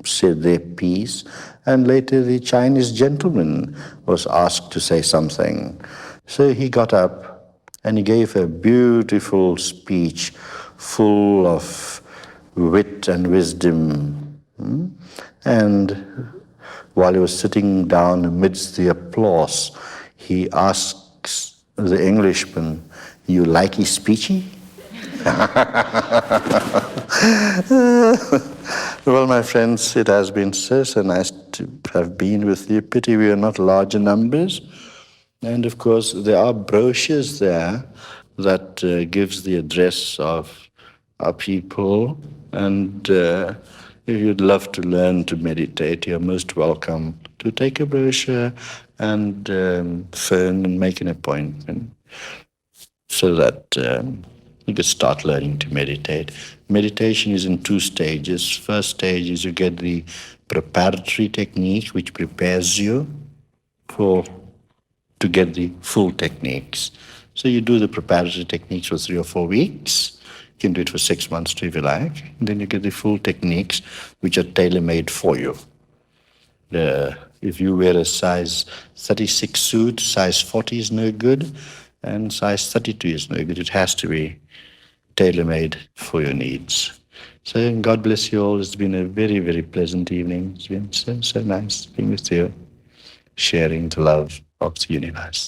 said their piece, and later the Chinese gentleman was asked to say something. So he got up and he gave a beautiful speech full of wit and wisdom. And while he was sitting down amidst the applause, he asks the Englishman, "You likey speechy?" Well, my friends, it has been so nice to have been with you. Pity we are not larger numbers. And of course, there are brochures there that gives the address of our people. And if you'd love to learn to meditate, you're most welcome to take a brochure and phone and make an appointment so that you could start learning to meditate. Meditation is in 2 stages. First stage is you get the preparatory technique, which prepares you to get the full techniques. So you do the preparatory techniques for 3 or 4 weeks. You can do it for 6 months too, if you like. And then you get the full techniques, which are tailor-made for you. If you wear a size 36 suit, size 40 is no good, and size 32 is no good. It has to be tailor-made for your needs. So God bless you all. It's been a very, very pleasant evening. It's been so nice being with you, sharing the love of the universe.